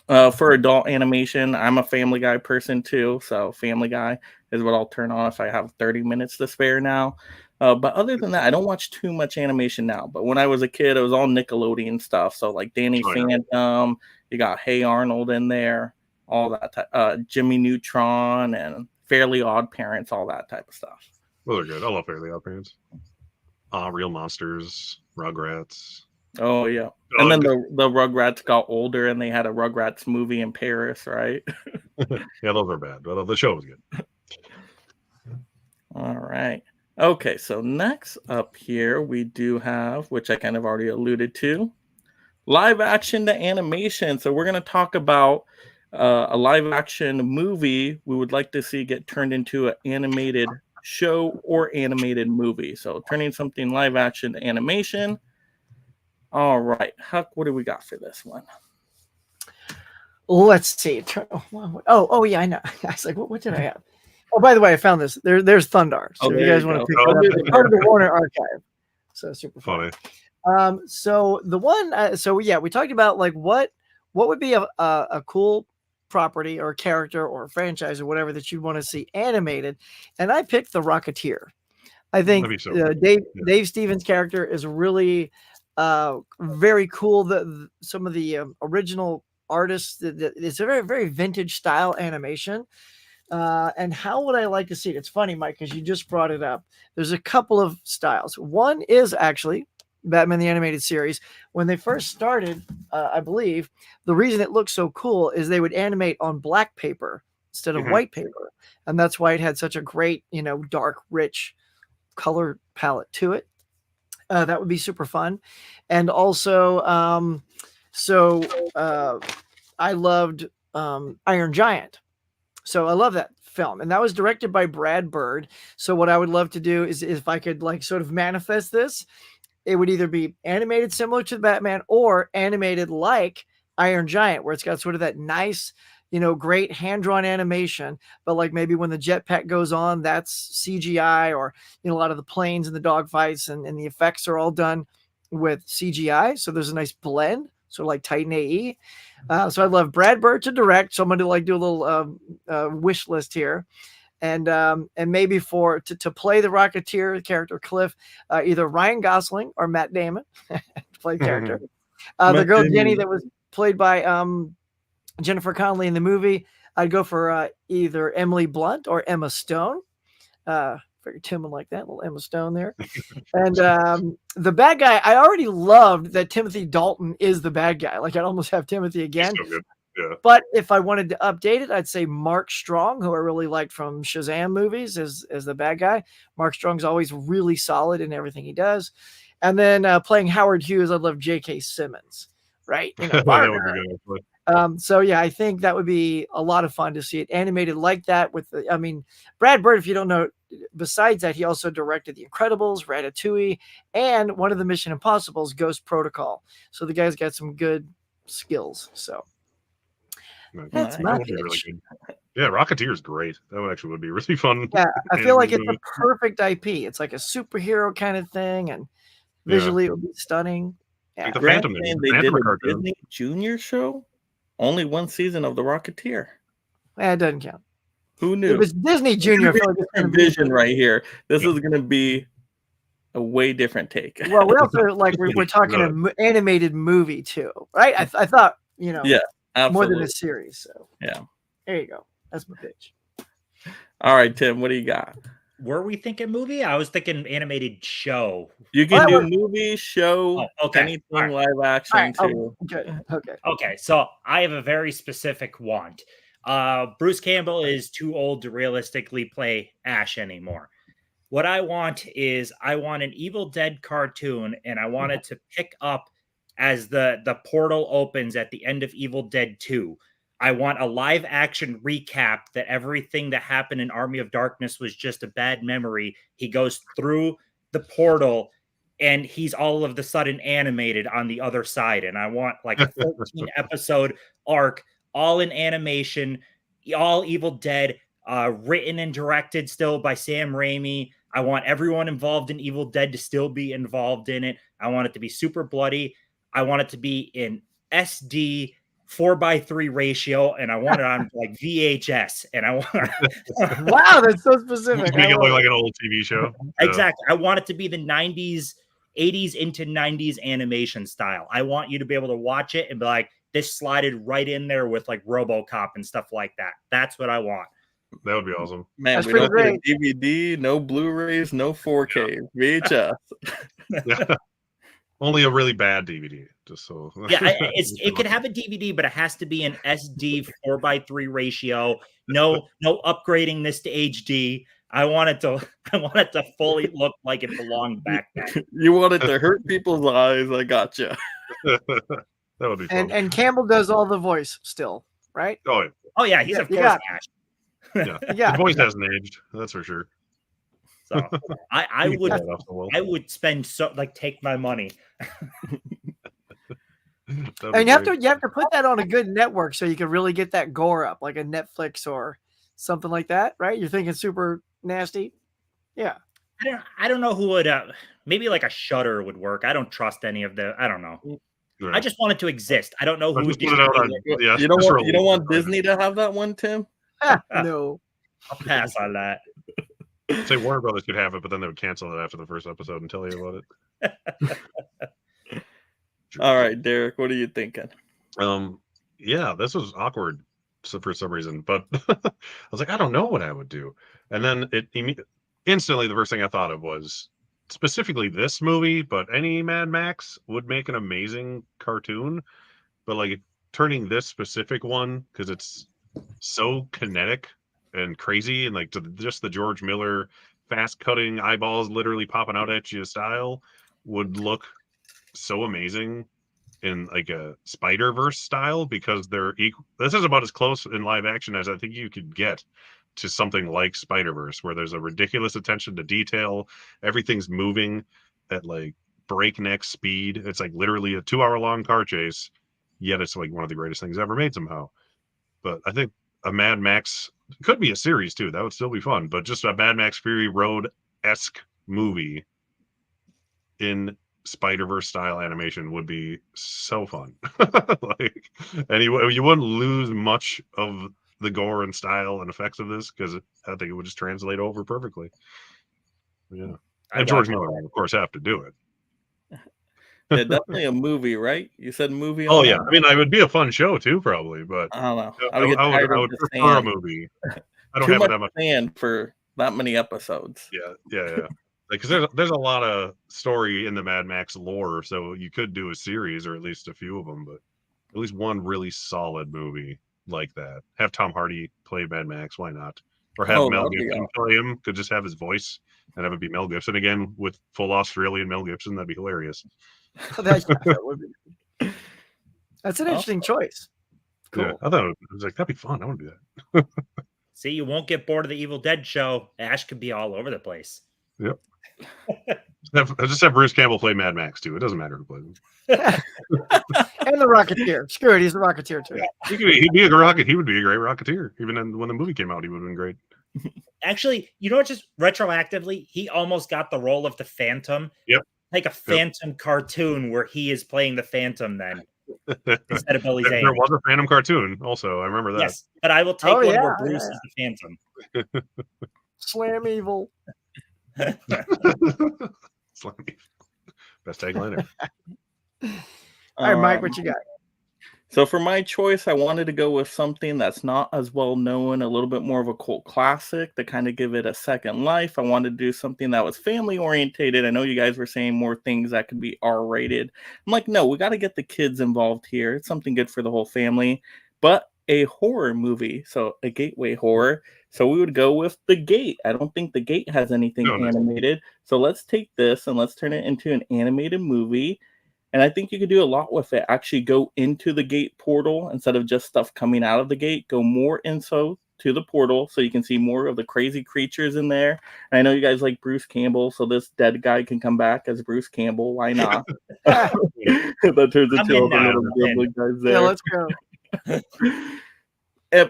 For adult animation, I'm a Family Guy person too, so Family Guy is what I'll turn on if I have 30 minutes to spare now. But other than that, I don't watch too much animation now. But when I was a kid, it was all Nickelodeon stuff. So like Danny Phantom, you got Hey Arnold in there, all that type, Jimmy Neutron and Fairly Odd Parents, all that type of stuff. Those are good. I love Fairly Odd Parents. Real Monsters, Rugrats. Oh yeah, and then the Rugrats got older, and they had a Rugrats movie in Paris, right? Yeah, those are bad, but the show was good. All right. Okay, so next up here we do have, which I kind of already alluded to, live action to animation. So we're going to talk about a live action movie we would like to see get turned into an animated show or animated movie. So turning something live action to animation. All right, Huck, what do we got for this one? Let's see. Oh yeah, I know. I was like, what did I have? Oh, by the way, I found this. There's Thundar. So if you guys want to pick it up, it's part of the Warner archive. So super funny. So the one. So yeah, we talked about like what would be a cool property or character or franchise or whatever that you'd want to see animated, and I picked The Rocketeer. I think Dave Stevens' character is really very cool. Some of the original artists, it's a very, very vintage style animation. And how would I like to see it? It's funny, Mike, because you just brought it up. There's a couple of styles. One is actually Batman the Animated Series. When they first started, I believe, the reason it looked so cool is they would animate on black paper instead of white paper. And that's why it had such a great, dark, rich color palette to it. That would be super fun. And also, I loved Iron Giant. So I love that film. And that was directed by Brad Bird. So what I would love to do is if I could like sort of manifest this, it would either be animated similar to Batman or animated like Iron Giant, where it's got sort of that nice, great hand-drawn animation, but like maybe when the jetpack goes on, that's CGI, or, a lot of the planes and the dogfights and the effects are all done with CGI. So there's a nice blend, sort of like Titan AE. So I'd love Brad Bird to direct, someone to like do a little wish list here. and maybe to play the Rocketeer character Cliff, either Ryan Gosling or Matt Damon to play the character. The girl Jenny that was played by Jennifer Connelly in the movie, I'd go for either Emily Blunt or Emma Stone. Figured Tim would like that little Emma Stone there. And the bad guy, I already loved that Timothy Dalton is the bad guy. Like, I'd almost have Timothy again. So good. Yeah. But if I wanted to update it, I'd say Mark Strong, who I really liked from Shazam movies, as the bad guy. Mark Strong's always really solid in everything he does. And then playing Howard Hughes, I love J.K. Simmons, right? You know, That would be good. so yeah, I think that would be a lot of fun to see it animated like that. Brad Bird, if you don't know, besides that, he also directed The Incredibles, Ratatouille, and one of the Mission Impossibles, Ghost Protocol. So the guy's got some good skills. So that's my pitch. Really good. Yeah, Rocketeer is great. That would be really fun. Yeah, I feel like it's a perfect IP. It's like a superhero kind of thing, and visually it would be stunning. Yeah. Like the Phantom. They did a Disney Junior show. Only one season of The Rocketeer. It doesn't count. Who knew? It was Disney Junior. Vision right here. This is going to be a way different take. Well, we also we're talking an animated movie too, right? I thought yeah, absolutely. more than a series. So yeah, there you go. That's my pitch. All right, Tim, what do you got? Were we thinking movie? I was thinking animated show. You can do movie, show, anything live action too. Okay. So I have a very specific want. Bruce Campbell is too old to realistically play Ash anymore. What I want is an Evil Dead cartoon, and I want it to pick up as the portal opens at the end of Evil Dead 2. I want a live action recap that everything that happened in Army of Darkness was just a bad memory. He goes through the portal and he's all of the sudden animated on the other side. And I want like a 13 episode arc, all in animation, all Evil Dead, written and directed still by Sam Raimi. I want everyone involved in Evil Dead to still be involved in it. I want it to be super bloody. I want it to be in SD 4:3 ratio, and I want it on like VHS. And I want wow, that's so specific. Make it look like an old TV show. Exactly. I want it to be the 90s, 80s into 90s animation style. I want you to be able to watch it and be like, this slided right in there with like RoboCop and stuff like that. That's what I want. That would be awesome. Man, that's we don't great. get a DVD, no Blu-rays, no 4K, VHS. Yeah. Only a really bad DVD, just so. Yeah, it could have a DVD, but it has to be an SD 4:3 ratio. No upgrading this to HD. I want it to fully look like it belonged back then. You want it to hurt people's eyes. I gotcha. That would be fun. And Campbell does all the voice still, right? Oh yeah, he's of course Ash. Yeah. The voice hasn't aged, that's for sure. So I would spend take my money. And you have to put that on a good network so you can really get that gore up, like a Netflix or something like that, right? You're thinking super nasty. Yeah. I don't know who would maybe like a Shudder would work. I don't trust any of the I don't know. Right. I just want it to to I don't know who would put it out on, you don't want Disney to have that one, Tim? No. I'll pass on that. Say Warner Brothers could have it, but then they would cancel it after the first episode and tell you about it. All right, Derek, what are you thinking? Yeah, this was awkward for some reason, but I was like, I don't know what I would do. And then instantly the first thing I thought of was specifically this movie, but any Mad Max would make an amazing cartoon. But like turning this specific one, because it's so kinetic and crazy, and like just the George Miller fast cutting eyeballs literally popping out at you style would look so amazing in like a Spider-Verse style, because they're equal. This is about as close in live action as I think you could get to something like Spider-Verse, where there's a ridiculous attention to detail. Everything's moving at like breakneck speed. It's like literally a 2-hour-long car chase, yet it's like one of the greatest things ever made somehow. But I think a Mad Max could be a series too. That would still be fun. But just a Mad Max Fury Road-esque movie in Spider-Verse style animation would be so fun. And you wouldn't lose much of the gore and style and effects of this because I think it would just translate over perfectly. Yeah, and George Miller will, of course, have to do it. Yeah, definitely a movie, right? You said movie. Oh yeah, I mean, it would be a fun show too, probably, but I don't know. I would prefer a movie. I don't Too have much that much sand for that many episodes. Yeah. Because there's a lot of story in the Mad Max lore, so you could do a series or at least a few of them, but at least one really solid movie like that. Have Tom Hardy play Mad Max, why not? Or have Mel Gibson play him. Could just have his voice and have it be Mel Gibson again with full Australian Mel Gibson. That'd be hilarious. That would be. That's an interesting choice. Cool. Yeah, I thought it was like that'd be fun. I want to do that. See, you won't get bored of the Evil Dead show. Ash could be all over the place. Yep. Just have Bruce Campbell play Mad Max too. It doesn't matter who plays him. And the Rocketeer. Screw it, he's the Rocketeer too. Yeah. He'd be a rocket. He would be a great Rocketeer. Even when the movie came out, he would have been great. Actually, you know what? Just retroactively, he almost got the role of the Phantom. Yep. Like a Phantom cartoon where he is playing the Phantom then instead of Billy Zane. There was a Phantom cartoon also. I remember that. Yes, but I will take one where Bruce is the Phantom. Slam Evil. Slam Evil. Best tagline ever. All right, Mike, what you got? So for my choice, I wanted to go with something that's not as well known, a little bit more of a cult classic to kind of give it a second life. I wanted to do something that was family orientated. I know you guys were saying more things that could be R-rated. I'm like, no, we got to get the kids involved here. It's something good for the whole family, but a horror movie, so a gateway horror. So we would go with The Gate. I don't think The Gate has anything animated. So let's take this and let's turn it into an animated movie. And I think you could do a lot with it. Actually go into the gate portal instead of just stuff coming out of the gate. Go more to the portal so you can see more of the crazy creatures in there. And I know you guys like Bruce Campbell, so this dead guy can come back as Bruce Campbell. Why not? That turns into a little gambling guys there. Yeah, let's go.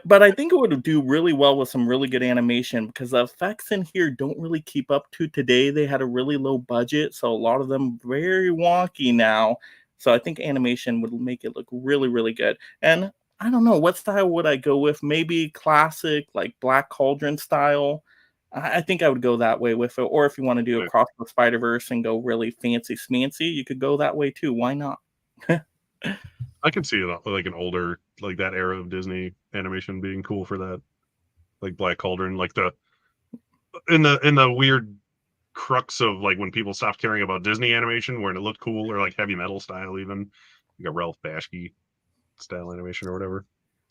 But I think it would do really well with some really good animation because the effects in here don't really keep up to today. They had a really low budget, so a lot of them very wonky now. So I think animation would make it look really, really good. And I don't know, what style would I go with? Maybe classic, like Black Cauldron style. I think I would go that way with it. Or if you want to do Across the Spider-Verse and go really fancy smancy, you could go that way too. Why not? I can see it like an older, like that era of Disney animation being cool for that, like Black Cauldron, like in the weird crux of like when people stopped caring about Disney animation, where it looked cool, or like heavy metal style, even like a Ralph Bashki style animation or whatever.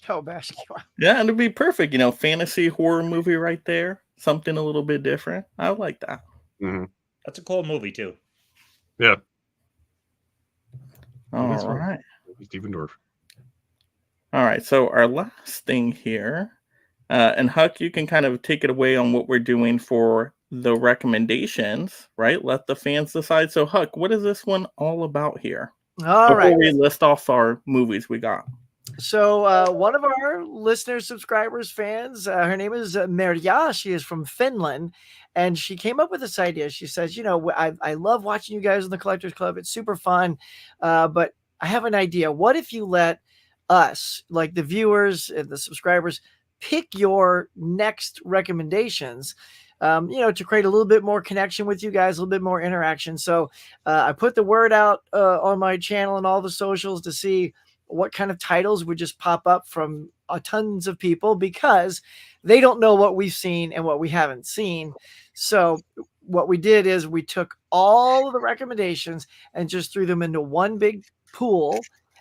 Oh, Bashki! Yeah, and it'd be perfect. Fantasy horror movie right there, something a little bit different. I like that. Mm-hmm. That's a cool movie too. Yeah. All right. Stephen Dorff. All right, so our last thing here, and Huck, you can kind of take it away on what we're doing for the recommendations, right? Let the fans decide. So, Huck, what is this one all about here? All right. Before we list off our movies we got. So one of our listeners, subscribers, fans, her name is Merja. She is from Finland, and she came up with this idea. She says, I love watching you guys in the Collectors Club. It's super fun, but I have an idea. What if you let us, like the viewers and the subscribers, pick your next recommendations, to create a little bit more connection with you guys, a little bit more interaction. So I put the word out on my channel and all the socials to see what kind of titles would just pop up from tons of people, because they don't know what we've seen and what we haven't seen. So what we did is we took all of the recommendations and just threw them into one big pool,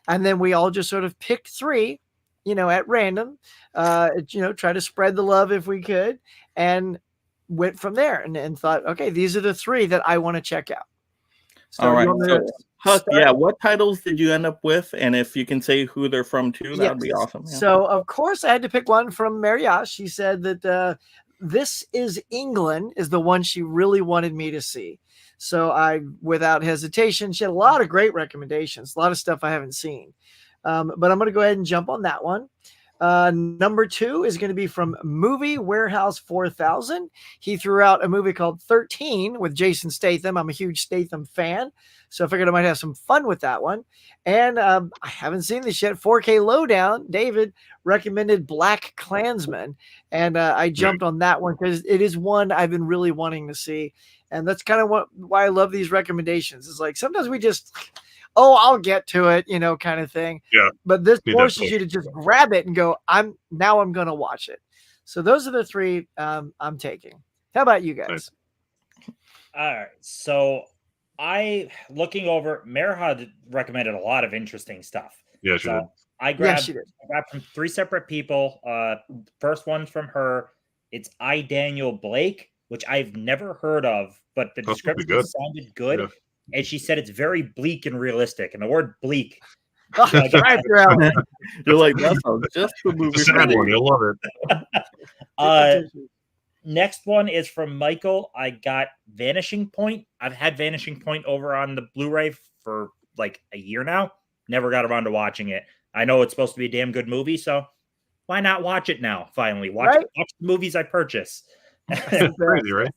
and then we all just sort of picked 3, at random, try to spread the love if we could, and went from there and thought, okay, these are the 3 that I want to check out. So all right. So, Huck, what titles did you end up with? And if you can say who they're from too, that would be awesome. Yeah. So, of course, I had to pick one from Marriott. She said that This Is England is the one she really wanted me to see. So I, without hesitation, she had a lot of great recommendations, a lot of stuff I haven't seen. But I'm going to go ahead and jump on that one. Number 2 is going to be from Movie Warehouse 4000. He threw out a movie called 13 with Jason Statham. I'm a huge Statham fan, so I figured I might have some fun with that one. And I haven't seen this yet. 4K Lowdown, David recommended Black Klansman, and I jumped on that one because it is one I've been really wanting to see. And that's kind of why I love these recommendations. It's like sometimes we just... I'll get to it, kind of thing. Yeah. But this forces you to just grab it and go, I'm going to watch it. So those are the 3 I'm taking. How about you guys? Nice. All right. So looking over, Merha recommended a lot of interesting stuff. Yeah, she did. I grabbed from 3 separate people. First one's from her. It's I, Daniel Blake, which I've never heard of, but the description sounded good. Yeah. And she said it's very bleak and realistic. And the word bleak. You're like, that's just the movie. It's a sad one. You'll love it. Next one is from Michael. I got Vanishing Point. I've had Vanishing Point over on the Blu-ray for like a year now. Never got around to watching it. I know it's supposed to be a damn good movie, so why not watch it now? Finally, watch the movies I purchase. Crazy, right?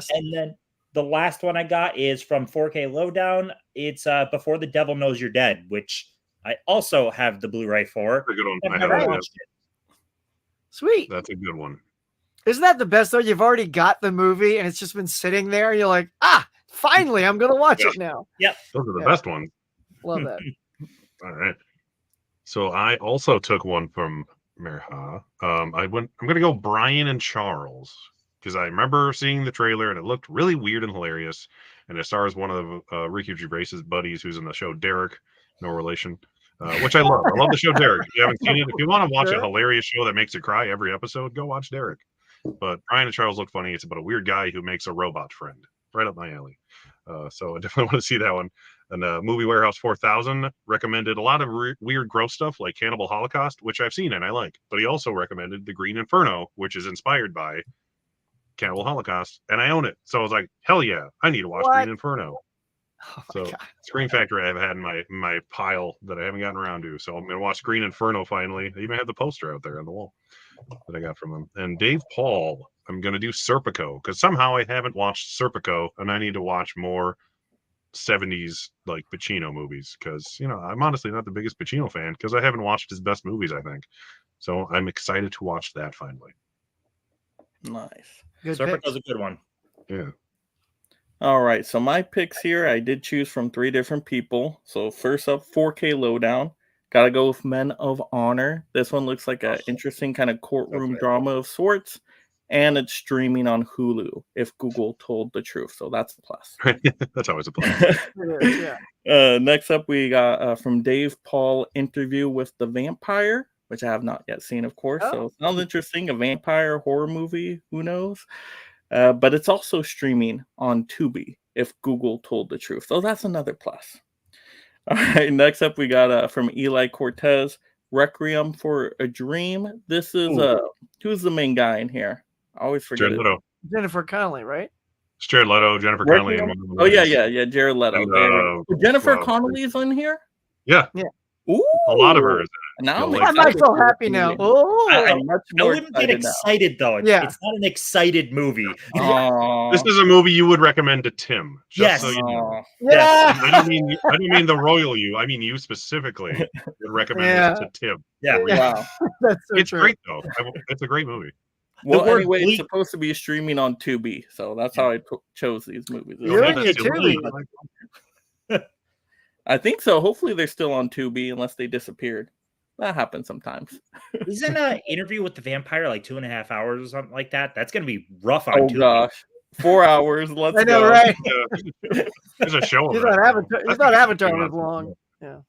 And then the last one I got is from 4K Lowdown. It's Before the Devil Knows You're Dead, which I also have the Blu-ray for. That's a good one. I've never watched it. Sweet. That's a good one. Isn't that the best though? You've already got the movie and it's just been sitting there. You're like, finally, I'm gonna watch it now. Yep. Those are the best ones. Love that. All right. So I also took one from Merha. I'm gonna go Brian and Charles. Because I remember seeing the trailer and it looked really weird and hilarious. And it stars one of Ricky Gervais's buddies who's in the show Derek, no relation, which I love. I love the show Derek. If you haven't seen it, if you want to watch a hilarious show that makes you cry every episode, go watch Derek. But Brian and Charles look funny. It's about a weird guy who makes a robot friend. Right up my alley. So I definitely want to see that one. And Movie Warehouse 4000 recommended a lot of weird, gross stuff like Cannibal Holocaust, which I've seen and I like. But he also recommended The Green Inferno, which is inspired by Cannibal Holocaust, and I own it. So I was like, hell yeah, I need to watch Green Inferno. So Screen Factory I've had in my pile that I haven't gotten around to. So I'm going to watch Green Inferno finally. I even have the poster out there on the wall that I got from them. And Dave Paul, I'm going to do Serpico because somehow I haven't watched Serpico and I need to watch more 70s like Pacino movies because, I'm honestly not the biggest Pacino fan because I haven't watched his best movies, I think. So I'm excited to watch that finally. Nice. Serpico's a good one. Yeah. All right. So my picks here, I did choose from 3 different people. So first up, 4K Lowdown. Gotta go with Men of Honor. This one looks like an interesting kind of courtroom drama of sorts. And it's streaming on Hulu, if Google told the truth. So that's a plus. That's always a plus. Next up, we got from Dave Paul, Interview with the Vampire, which I have not yet seen, of course. So it sounds interesting. A vampire horror movie. Who knows? But it's also streaming on Tubi, if Google told the truth. So that's another plus. All right. Next up, we got from Eli Cortez, Requiem for a Dream. This is who's the main guy in here? I always forget. Jared Leto. Jennifer Connelly, right? It's Jared Leto, Jennifer Connelly. Oh yeah, Jared Leto. Jennifer Connelly is in here. Yeah. Ooh, a lot of her is in Now I'm like so happy now. Oh, I wouldn't get excited though. It's not an excited movie. This is a movie you would recommend to Tim. Just so you know. Yes. I don't mean the royal you. I mean you specifically would recommend this to Tim. Yeah. Wow. That's so it's true. great though. It's a great movie. Well, anyway, it's supposed to be streaming on Tubi, so that's how I chose these movies. You're in your Tubi. I think so. Hopefully, they're still on Tubi unless they disappeared. That happens sometimes. Isn't an Interview with the Vampire like 2.5 hours or something like that? That's going to be rough on Tubi. Gosh. 4 hours. Let's I know, go. right? There's a show. He's not Avatar as long. Yeah.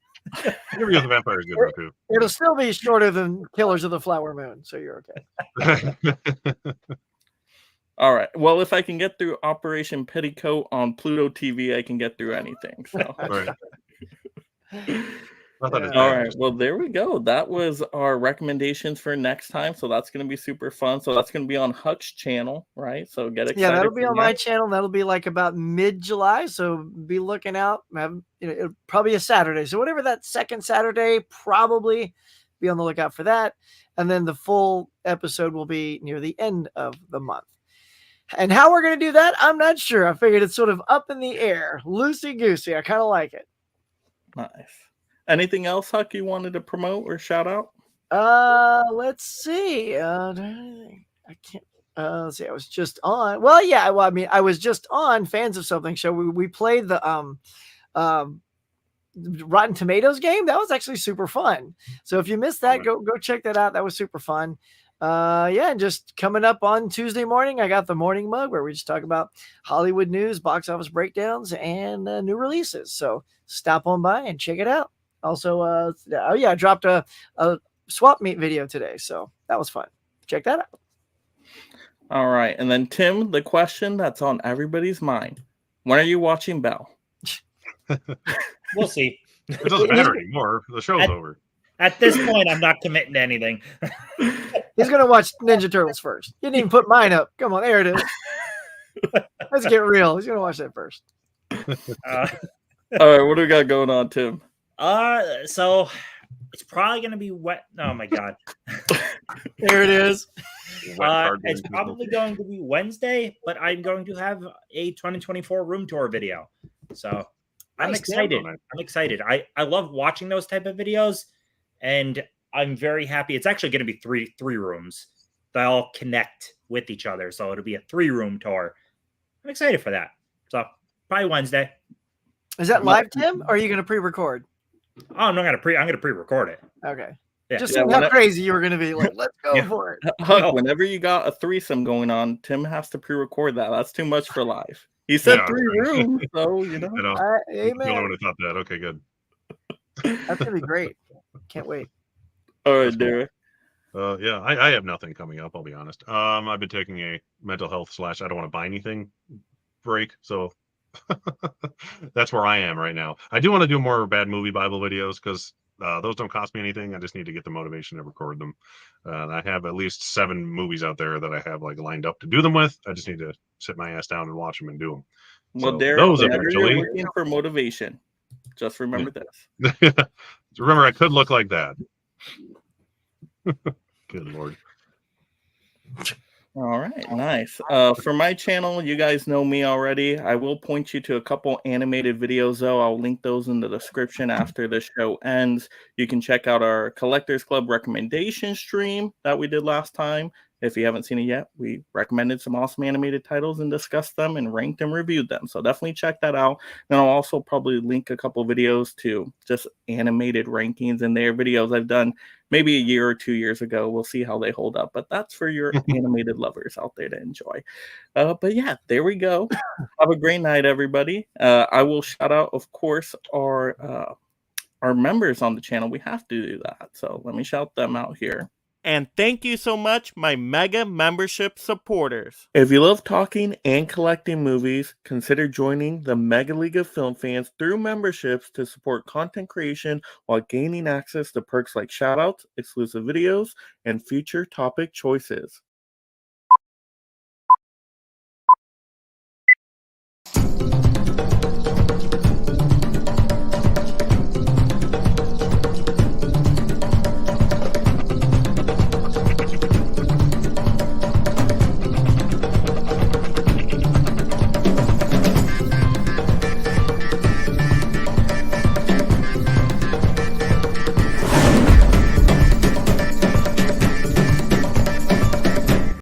Interview with the Vampire is good though too. It'll still be shorter than Killers of the Flower Moon, so you're okay. All right. Well, if I can get through Operation Petticoat on Pluto TV, I can get through anything. So. Right. All right. Well, there we go. That was our recommendations for next time. So that's going to be super fun. So that's going to be on Huck's channel, right? So get excited. Yeah, that'll be on my channel. That'll be like about mid-July. So be looking out. It'll probably a Saturday. So whatever that second Saturday, probably be on the lookout for that. And then the full episode will be near the end of the month. And how we're going to do that, I'm not sure. I figured it's sort of up in the air, loosey-goosey. I kind of like it. Nice. Anything else, Huck, you wanted to promote or shout out? Let's see. I can't. Let's see. I was just on. Well, yeah. Well, I mean, I was just on Fans of Something show. We played the Rotten Tomatoes game. That was actually super fun. So if you missed that, go check that out. That was super fun. Yeah, and just coming up on Tuesday morning, I got the Morning Mug where we just talk about Hollywood news, box office breakdowns, and new releases. So stop on by and check it out. Also, I dropped a swap meet video today, so that was fun. Check that out. All right, and then Tim, the question that's on everybody's mind: when are you watching Belle? We'll see. It doesn't matter anymore. The show's over. At this point, I'm not committing to anything. He's gonna watch Ninja Turtles first. You didn't even put mine up. Come on, there it is. Let's get real. He's gonna watch that first. All right, what do we got going on, Tim? So it's probably gonna be wet. Oh my god. There it is. It's probably going to be Wednesday, but I'm going to have a 2024 room tour video. So I'm excited. I'm excited. I love watching those type of videos, and I'm very happy. It's actually going to be three rooms that all connect with each other. So it'll be a 3-room tour. I'm excited for that. So probably Wednesday. Is that live, Tim, or are you going to pre-record? Oh, I'm going to pre-record it. Okay. Yeah. Just how crazy you were going to be. Like, let's go for it. Huck, whenever you got a threesome going on, Tim has to pre-record that. That's too much for live. He said 3 rooms, so you know. Amen. I would have thought that. Okay, good. That's gonna be great. Can't wait. All right, Derek. Yeah, I have nothing coming up. I'll be honest. I've been taking a mental health / I don't want to buy anything break, so that's where I am right now. I do want to do more bad movie Bible videos because those don't cost me anything. I just need to get the motivation to record them. I have at least 7 movies out there that I have like lined up to do them with. I just need to sit my ass down and watch them and do them. Well, so Derek, those whenever eventually. you're looking for motivation, just remember this. Remember, I could look like that. Good Lord. All right, nice. For my channel, you guys know me already. I will point you to a couple animated videos, though. I'll link those in the description after the show ends. You can check out our Collectors Club recommendation stream that we did last time. If you haven't seen it yet, we recommended some awesome animated titles and discussed them and ranked and reviewed them. So definitely check that out. Then I'll also probably link a couple videos to just animated rankings and their videos I've done maybe a year or 2 years ago. We'll see how they hold up, but that's for your animated lovers out there to enjoy. But yeah, there we go. Have a great night, everybody. I will shout out, of course, our members on the channel. We have to do that. So let me shout them out here. And thank you so much, my mega membership supporters. If you love talking and collecting movies, consider joining the Mega League of Film Fans through memberships to support content creation while gaining access to perks like shoutouts, exclusive videos, and future topic choices.